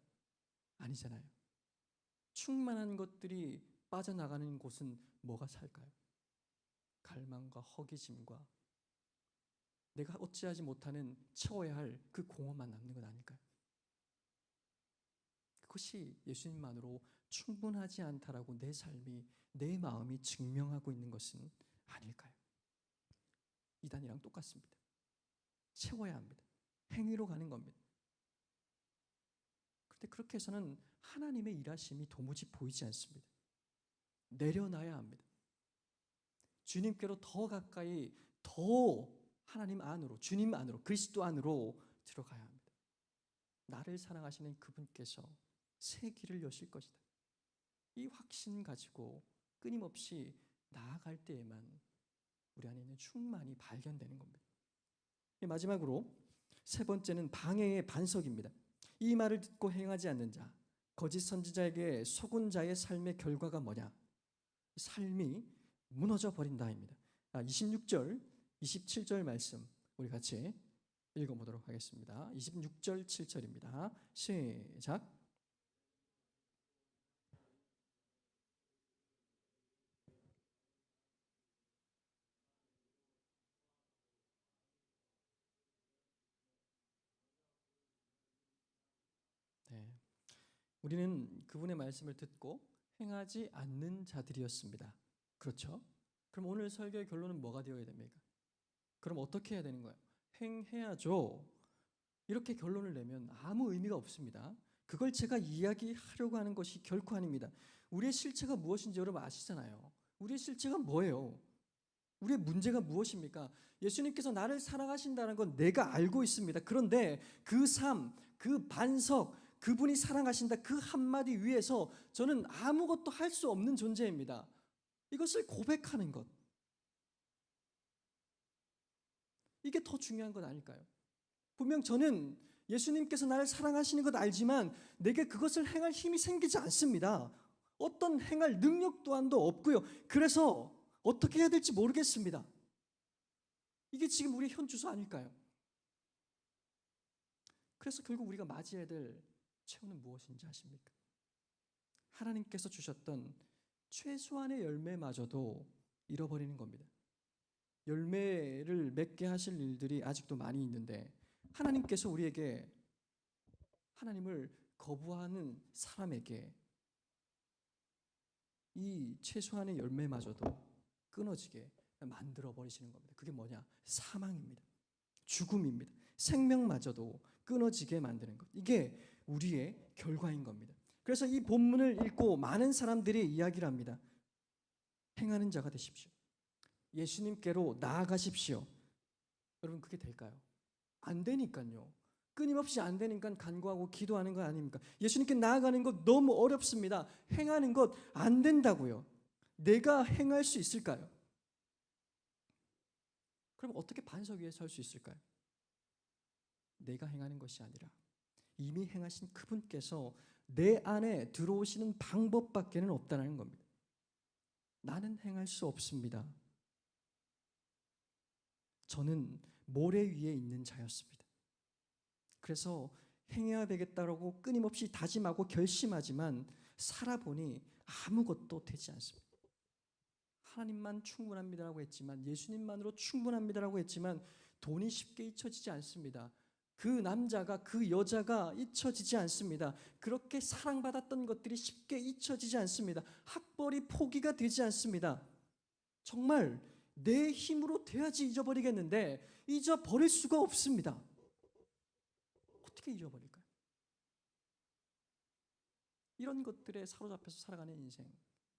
아니잖아요. 충만한 것들이 빠져나가는 곳은 뭐가 살까요? 갈망과 허기짐과 내가 어찌하지 못하는 채워야 할 그 공허만 남는 것 아닐까요? 그것이 예수님만으로 충분하지 않다라고 내 삶이, 내 마음이 증명하고 있는 것은 아닐까요? 이단이랑 똑같습니다. 채워야 합니다. 행위로 가는 겁니다. 그런데 그렇게 해서는 하나님의 일하심이 도무지 보이지 않습니다. 내려놔야 합니다. 주님께로 더 가까이, 더 하나님 안으로, 주님 안으로, 그리스도 안으로 들어가야 합니다. 나를 사랑하시는 그분께서 새 길을 여실 것이다. 이 확신 가지고 끊임없이 나아갈 때에만 우리 안에 있는 충만이 발견되는 겁니다. 마지막으로 세 번째는 방해의 반석입니다. 이 말을 듣고 행하지 않는 자, 거짓 선지자에게 속은 자의 삶의 결과가 뭐냐? 삶이 무너져 버린다입니다. 26절, 27절 말씀 우리 같이 읽어보도록 하겠습니다. 26절, 7절입니다. 시작. 네, 우리는 그분의 말씀을 듣고 행하지 않는 자들이었습니다. 그렇죠? 그럼 오늘 설교의 결론은 뭐가 되어야 됩니까? 그럼 어떻게 해야 되는 거예요? 행해야죠. 이렇게 결론을 내면 아무 의미가 없습니다. 그걸 제가 이야기하려고 하는 것이 결코 아닙니다. 우리의 실체가 무엇인지 여러분 아시잖아요. 우리의 실체가 뭐예요? 우리의 문제가 무엇입니까? 예수님께서 나를 사랑하신다는 건 내가 알고 있습니다. 그런데 그 삶, 그 반석, 그분이 사랑하신다 그 한마디 위에서 저는 아무것도 할 수 없는 존재입니다. 이것을 고백하는 것, 이게 더 중요한 것 아닐까요? 분명 저는 예수님께서 나를 사랑하시는 것 알지만 내게 그것을 행할 힘이 생기지 않습니다. 어떤 행할 능력 또한도 없고요. 그래서 어떻게 해야 될지 모르겠습니다. 이게 지금 우리의 현 주소 아닐까요? 그래서 결국 우리가 맞이해야 될 최후는 무엇인지 아십니까? 하나님께서 주셨던 최소한의 열매마저도 잃어버리는 겁니다. 열매를 맺게 하실 일들이 아직도 많이 있는데 하나님께서 우리에게 하나님을 거부하는 사람에게 이 최소한의 열매마저도 끊어지게 만들어 버리시는 겁니다. 그게 뭐냐? 사망입니다. 죽음입니다. 생명마저도 끊어지게 만드는 것. 이게 우리의 결과인 겁니다. 그래서 이 본문을 읽고 많은 사람들이 이야기를 합니다. 행하는 자가 되십시오. 예수님께로 나아가십시오. 여러분 그게 될까요? 안 되니까요. 끊임없이 안 되니까 간구하고 기도하는 거 아닙니까? 예수님께 나아가는 것 너무 어렵습니다. 행하는 것 안 된다고요. 내가 행할 수 있을까요? 그럼 어떻게 반석 위에 설 수 있을까요? 내가 행하는 것이 아니라 이미 행하신 그분께서 내 안에 들어오시는 방법밖에는 없다는 겁니다. 나는 행할 수 없습니다. 저는 모래 위에 있는 자였습니다. 그래서 행해야 되겠다라고 끊임없이 다짐하고 결심하지만 살아보니 아무것도 되지 않습니다. 하나님만 충분합니다라고 했지만, 예수님만으로 충분합니다라고 했지만 돈이 쉽게 잊혀지지 않습니다. 그 남자가, 그 여자가 잊혀지지 않습니다. 그렇게 사랑받았던 것들이 쉽게 잊혀지지 않습니다. 학벌이 포기가 되지 않습니다. 정말 내 힘으로 돼야지 잊어버리겠는데 잊어버릴 수가 없습니다. 어떻게 잊어버릴까요? 이런 것들에 사로잡혀서 살아가는 인생,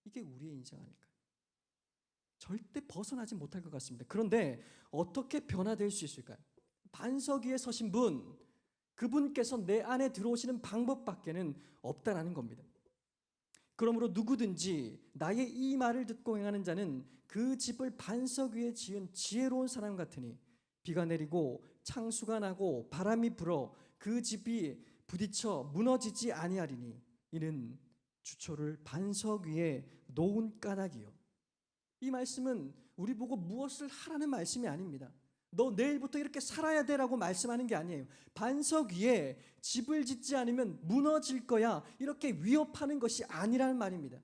이게 우리의 인생 아닐까요? 절대 벗어나지 못할 것 같습니다. 그런데 어떻게 변화될 수 있을까요? 반석 위에 서신 분, 그분께서 내 안에 들어오시는 방법밖에는 없다라는 겁니다. 그러므로 누구든지 나의 이 말을 듣고 행하는 자는 그 집을 반석 위에 지은 지혜로운 사람 같으니 비가 내리고 창수가 나고 바람이 불어 그 집이 부딪혀 무너지지 아니하리니 이는 주초를 반석 위에 놓은 까닭이요. 이 말씀은 우리 보고 무엇을 하라는 말씀이 아닙니다. 너 내일부터 이렇게 살아야 되라고 말씀하는 게 아니에요. 반석 위에 집을 짓지 않으면 무너질 거야, 이렇게 위협하는 것이 아니라는 말입니다.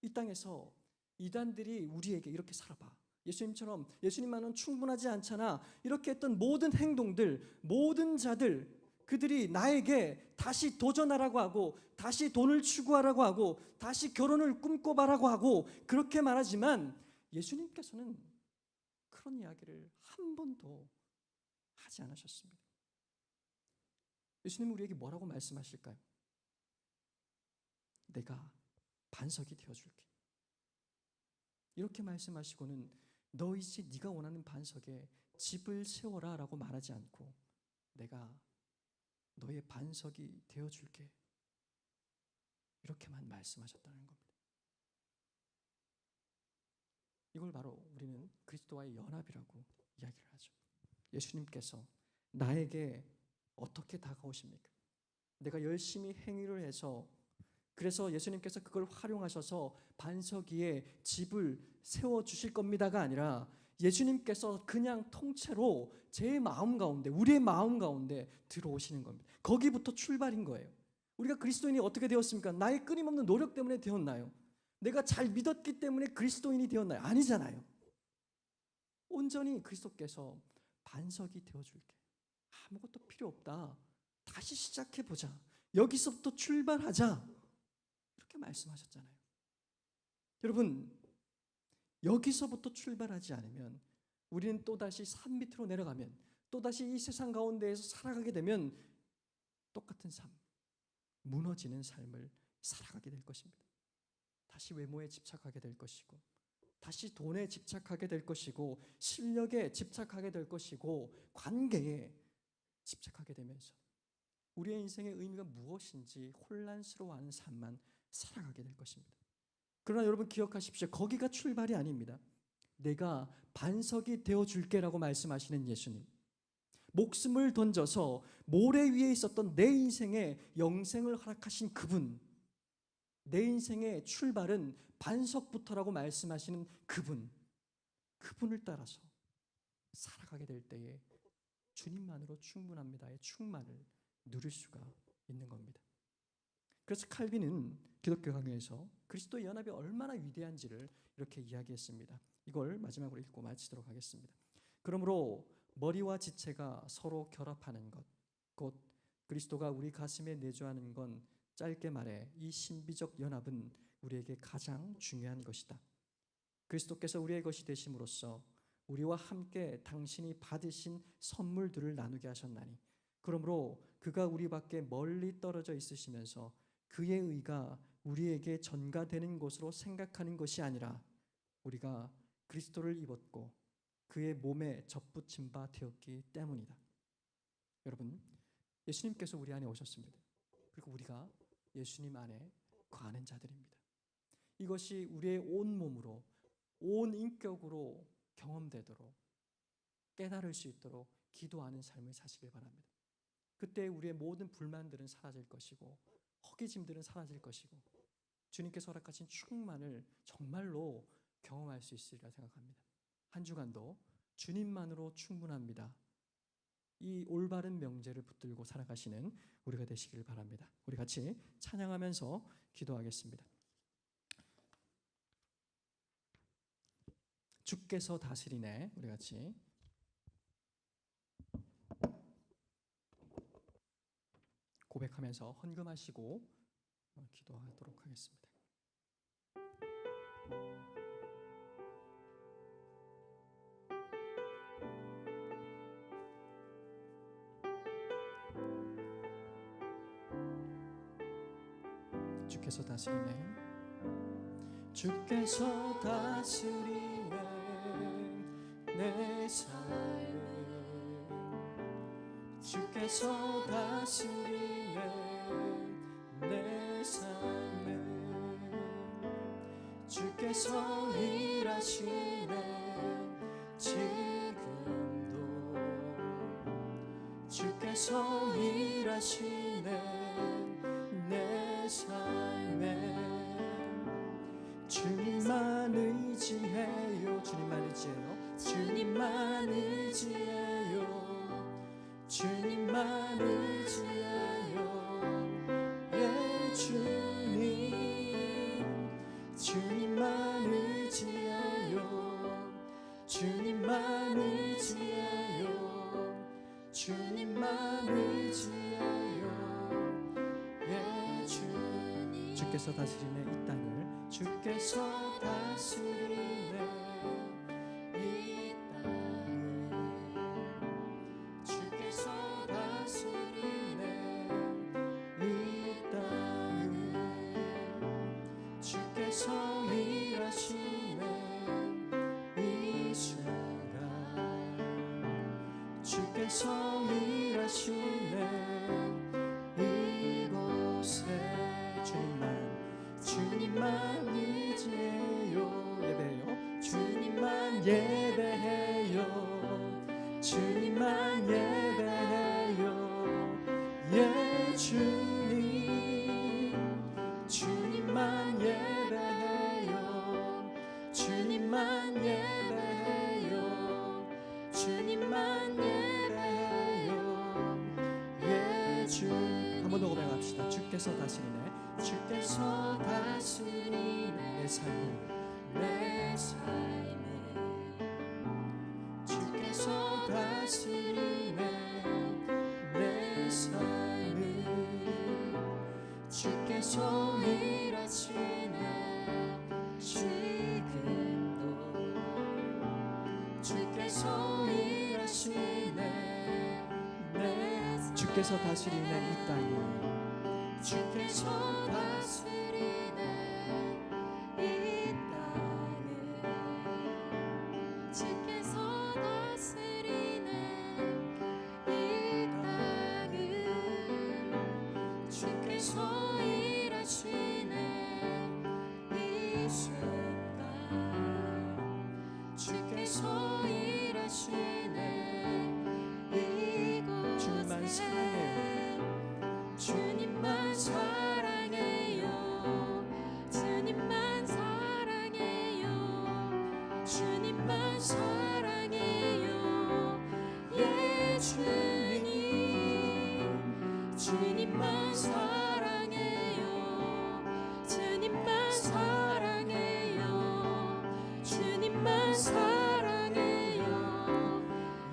이 땅에서 이단들이 우리에게 이렇게 살아봐, 예수님처럼 예수님만은 충분하지 않잖아, 이렇게 했던 모든 행동들, 모든 자들, 그들이 나에게 다시 도전하라고 하고 다시 돈을 추구하라고 하고 다시 결혼을 꿈꿔봐라고 하고 그렇게 말하지만 예수님께서는 그런 이야기를 한 번도 하지 않으셨습니다. 예수님은 우리에게 뭐라고 말씀하실까요? 내가 반석이 되어줄게. 이렇게 말씀하시고는 너 이제 네가 원하는 반석에 집을 세워라 라고 말하지 않고 내가 너의 반석이 되어줄게, 이렇게만 말씀하셨다는 겁니다. 이걸 바로 우리는 그리스도와의 연합이라고 이야기를 하죠. 예수님께서 나에게 어떻게 다가오십니까? 내가 열심히 행위를 해서, 그래서 예수님께서 그걸 활용하셔서 반석 위에 집을 세워주실 겁니다가 아니라 예수님께서 그냥 통째로 제 마음 가운데, 우리의 마음 가운데 들어오시는 겁니다. 거기부터 출발인 거예요. 우리가 그리스도인이 어떻게 되었습니까? 나의 끊임없는 노력 때문에 되었나요? 내가 잘 믿었기 때문에 그리스도인이 되었나요? 아니잖아요. 온전히 그리스도께서 반석이 되어줄게, 아무것도 필요 없다, 다시 시작해보자, 여기서부터 출발하자, 이렇게 말씀하셨잖아요. 여러분, 여기서부터 출발하지 않으면 우리는 또다시 산 밑으로 내려가면, 또다시 이 세상 가운데에서 살아가게 되면 똑같은 삶, 무너지는 삶을 살아가게 될 것입니다. 다시 외모에 집착하게 될 것이고, 다시 돈에 집착하게 될 것이고, 실력에 집착하게 될 것이고, 관계에 집착하게 되면서 우리의 인생의 의미가 무엇인지 혼란스러워하는 삶만 살아가게 될 것입니다. 그러나 여러분 기억하십시오. 거기가 출발이 아닙니다. 내가 반석이 되어줄게라고 말씀하시는 예수님, 목숨을 던져서 모래 위에 있었던 내 인생에 영생을 허락하신 그분, 내 인생의 출발은 반석부터라고 말씀하시는 그분, 그분을 따라서 살아가게 될 때에 주님만으로 충분합니다의 충만을 누릴 수가 있는 겁니다. 그래서 칼빈은 기독교 강요에서 그리스도의 연합이 얼마나 위대한지를 이렇게 이야기했습니다. 이걸 마지막으로 읽고 마치도록 하겠습니다. 그러므로 머리와 지체가 서로 결합하는 것, 곧 그리스도가 우리 가슴에 내주하는 건, 짧게 말해 이 신비적 연합은 우리에게 가장 중요한 것이다. 그리스도께서 우리의 것이 되심으로써 우리와 함께 당신이 받으신 선물들을 나누게 하셨나니, 그러므로 그가 우리 밖에 멀리 떨어져 있으시면서 그의 의가 우리에게 전가되는 것으로 생각하는 것이 아니라 우리가 그리스도를 입었고 그의 몸에 접붙임 바 되었기 때문이다. 여러분, 예수님께서 우리 안에 오셨습니다. 그리고 우리가 예수님 안에 거하는 자들입니다. 이것이 우리의 온 몸으로, 온 인격으로 경험되도록, 깨달을 수 있도록 기도하는 삶을 사시길 바랍니다. 그때 우리의 모든 불만들은 사라질 것이고 허기짐들은 사라질 것이고 주님께서 허락하신 충만을 정말로 경험할 수 있으리라 생각합니다. 한 주간도 주님만으로 충분합니다. 이 올바른 명제를 붙들고 살아가시는 우리가 되시길 바랍니다. 우리 같이 찬양하면서 기도하겠습니다. 주께서 다스리네. 우리 같이 고백하면서 헌금하시고 기도하도록 하겠습니다. 주께서 다스리네. 주께서 다스리네 내 삶을. 주께서 다스리네 내 삶을. 주께서 일하시네 지금도. 주께서 일하시네 내 삶에. 주님만 의지해요. 주님만 의지해요. 주님만 의지해요. 주님만 의지해요. 예 주님. 주님만 의지해요. 주님만 의지해요. 주님만 의지해요. 예 주님. 주께서 다스리네 이 땅을. 주께서 다스리네 이 땅을. 주께서 다스리네 이 땅을. 주께서 일하시네 이 순간. 주께서 일하시네 이곳에. 주님만 의지해요. 예배해요. 주님만 예배해요. 주님만 예배해요. 예 주님. 주님만 예배해요. 주님만 예배해요. 주님만 예배해요. 예 주. 한 번 더 고백합시다. 주께서 다스리네. 주께서 다스리네 내 삶을. 내 삶을. 주께서 다스리네 내 삶을. 주께서 일하시네 지금도. 주께서 일하시네 내 삶을. 주께서 다스리네 이 땅을. 주께서 다스리네 이 땅을. 주께서 다스리네 이 땅을. 주께서 일하시네 이 순간. 주께서 일하시네 이곳에. 주님만 사랑해요. 주님만 사랑해요. 주님만 사랑해요. 주님만 사랑해요. 예 주님. 주님만 사랑해요. 주님만 사랑해요. 주님만 사랑해요.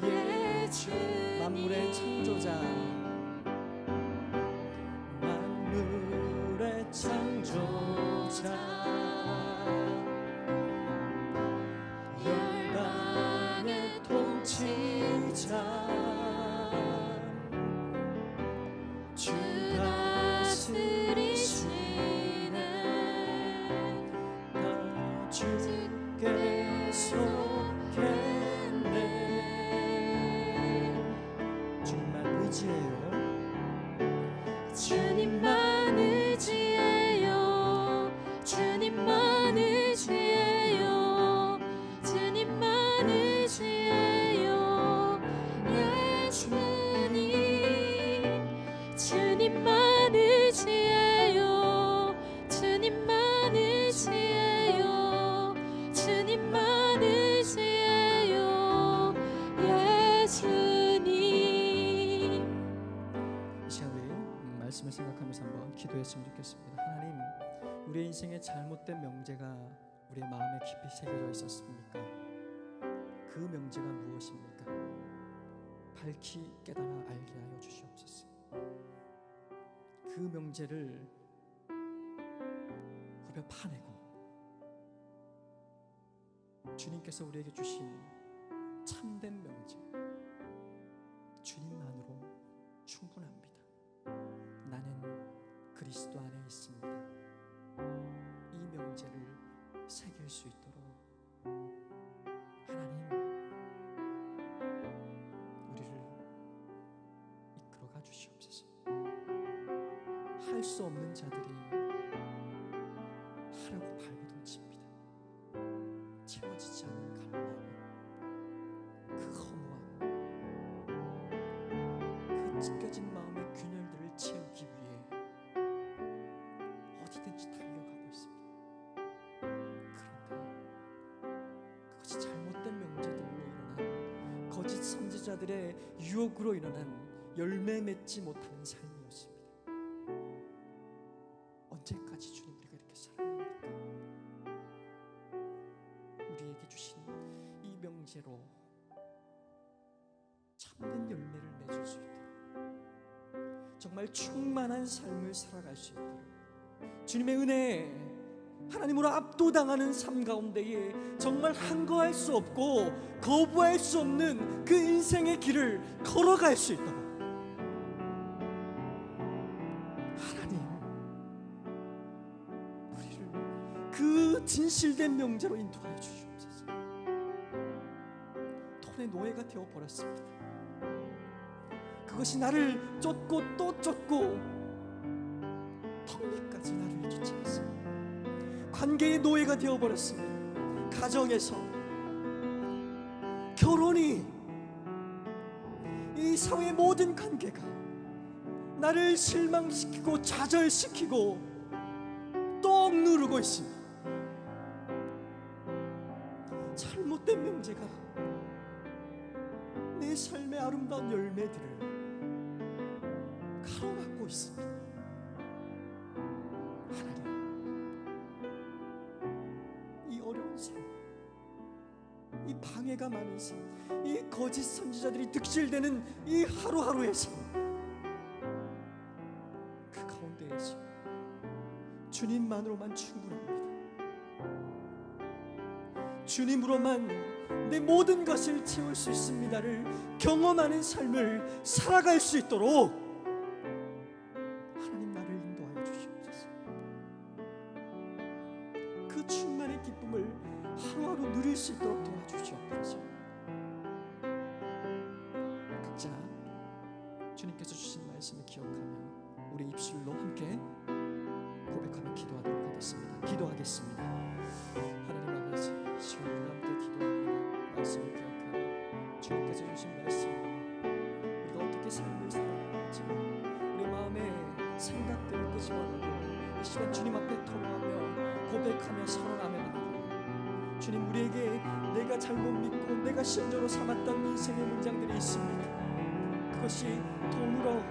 예 주님. 만물의 창조자. 창조자. 생각하면서 한번 기도했으면 좋겠습니다. 하나님, 우리의 인생에 잘못된 명제가 우리의 마음에 깊이 새겨져 있었습니까? 그 명제가 무엇입니까? 밝히 깨달아 알게 하여 주시옵소서. 그 명제를 우리가 파내고 주님께서 우리에게 주신 참된 명제, 주님만으로 충분합니다. 나는 그리스도 안에 있습니다. 이 명제를 새길 수 있도록 하나님, 우리를 이끌어가 주시옵소서. 할 수 없는 자들이 하라고 발버둥칩니다. 채워지지 않는 갈망, 그 허무함, 그 찢겨진 마음의 균열들을 채우기 위해 어디든지 달려가고 있습니다. 그런데 그것이 잘못된 명제들로 일어난 거짓 선지자들의 유혹으로 일어난 열매 맺지 못하는 삶이었습니다. 언제까지 주님 우리가 이렇게 살아갑니까? 우리에게 주신 이 명제로 참된 열매를 맺을 수 있도록, 정말 충만한 삶을 살아갈 수 있도록 주님의 은혜에 하나님으로 압도당하는 삶 가운데에 정말 한거할 수 없고 거부할 수 없는 그 인생의 길을 걸어갈 수 있도록 하나님, 우리를 그 진실된 명제로 인도하여 주시옵소서. 돈의 노예가 되어버렸습니다. 그것이 나를 쫓고 또 쫓고 턱밑까지 나를 쫓아갔습니다. 관계의 노예가 되어버렸습니다. 가정에서, 결혼이, 이 사회의 모든 관계가 나를 실망시키고 좌절시키고 또 억누르고 있습니다. 잘못된 명제가 내 삶의 아름다운 열매들을 가로막고 있습니다. 하나님, 이 어려운 삶, 이 방해가 많은 삶, 이 거짓 선지자들이 득실되는 이 하루하루의 삶, 그 가운데에서 주님만으로만 충분합니다. 주님으로만 내 모든 것을 채울 수 있습니다를 경험하는 삶을 살아갈 수 있도록 하나님, 나를 인도하여 주시옵소서. 그 충만의 기쁨을 하루하루 누릴 수 있도록 도와주시옵소서. 각자 주님께서 주신 말씀을 기억하며 우리 입술로 함께 고백하며 기도하도록 하겠습니다. 기도하겠습니다. 하나님 아버지, 시간 우리 함께 기도합니다. 말씀을 기억하며 주님께서 주신 말씀으로 우리가 어떻게 삶을 살아가는지 우리 마음의 생각들을 끄집어내고 이 시간 주님 앞에 토로하며 고백하며 선언하며 나아가요. 주님, 우리에게 내가 잘못 믿고 내가 신조로 삼았던 인생의 문장들이 있습니다. 그것이 돈으로,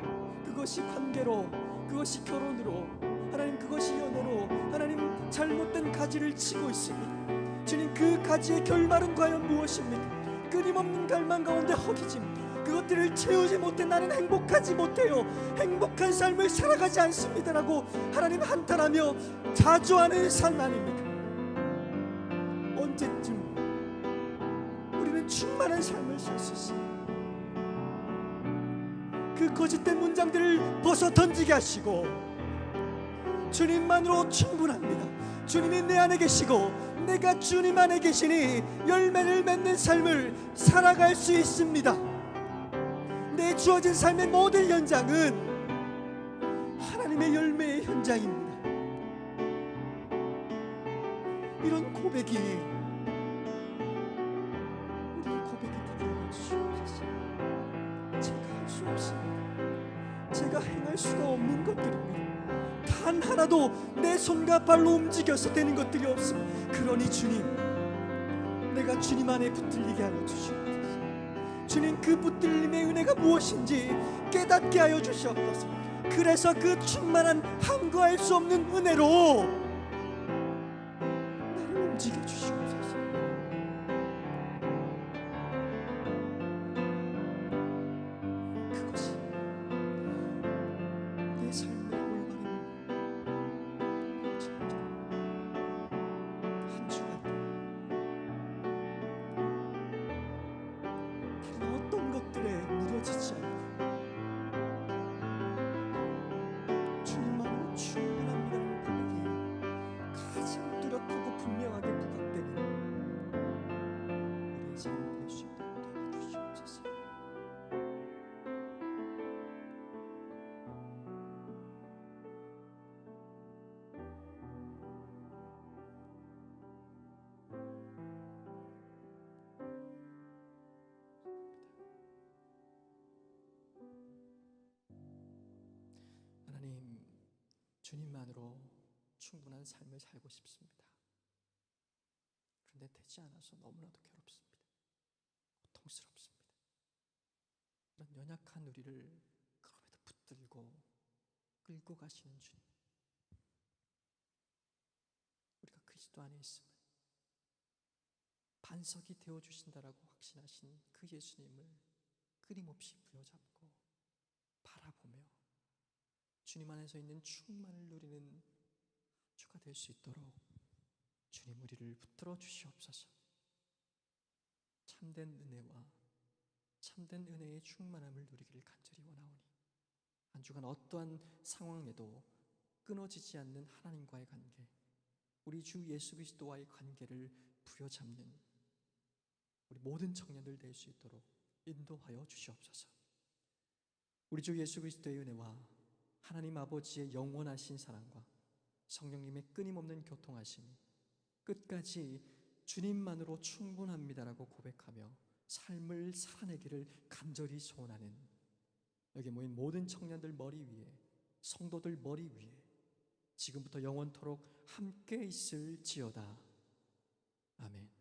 그것이 관계로, 그것이 결혼으로, 하나님 그것이 연애로 하나님 잘못된 가지를 치고 있습니다. 주님, 그 가지의 결말은 과연 무엇입니까? 끊임없는 갈망 가운데 허기짐, 그것들을 채우지 못해 나는 행복하지 못해요, 행복한 삶을 살아가지 않습니다라고 하나님 한탄하며 자조하는 삶 아닙니까? 언제쯤 우리는 충만한 삶을 살 수 있습니까? 그 거짓된 문장들을 벗어 던지게 하시고 주님만으로 충분합니다. 주님이 내 안에 계시고 내가 주님 안에 계시니 열매를 맺는 삶을 살아갈 수 있습니다. 내 주어진 삶의 모든 현장은 하나님의 열매의 현장입니다. 이런 고백이 우리의 고백이 되게 해주시옵소서. 제가 할 수 없습니다. 제가 행할 수가 없는 것들입니다. 단 하나도 내 손과 발로 움직여서 되는 것들이 없습니다. 그러니 주님, 내가 주님 안에 붙들리게 하여 주시옵소서. 주님, 그 붙들림의 은혜가 무엇인지 깨닫게 하여 주시옵소서. 그래서 그 충만한 함구할 수 없는 은혜로 나를 움직여 주시옵소서. 그것이 내 삶의 올바른 길입니다. 한 주간 다른 어떤 것들에 무뎌지지 않고 주님만으로 충분합니다는 고백이 가장 뚜렷하고 분명하게 부각되는 우리의 삶이 될 수 있도록 도와주시옵소서. 하나님, 주님만으로 충분한 삶을 살고 싶습니다. 그런데 되지 않아서 너무나도 괴롭습니다. 고통스럽습니다. 그런 연약한 우리를 그럼에도 붙들고 끌고 가시는 주님, 우리가 그리스도 안에 있음은 반석이 되어주신다라고 확신하신 그 예수님을 끊임없이 부여잡고 바라보며 주님 안에서 있는 충만을 누리는 주가 될 수 있도록 주님 우리를 붙들어 주시옵소서. 참된 은혜와 참된 은혜의 충만함을 누리기를 간절히 원하오니 한 주간 어떠한 상황에도 끊어지지 않는 하나님과의 관계, 우리 주 예수 그리스도와의 관계를 부여잡는 우리 모든 청년들 될 수 있도록 인도하여 주시옵소서. 우리 주 예수 그리스도의 은혜와 하나님 아버지의 영원하신 사랑과 성령님의 끊임없는 교통하심이 끝까지 주님만으로 충분합니다라고 고백하며 삶을 살아내기를 간절히 소원하는 여기 모인 모든 청년들 머리 위에, 성도들 머리 위에 지금부터 영원토록 함께 있을지어다. 아멘.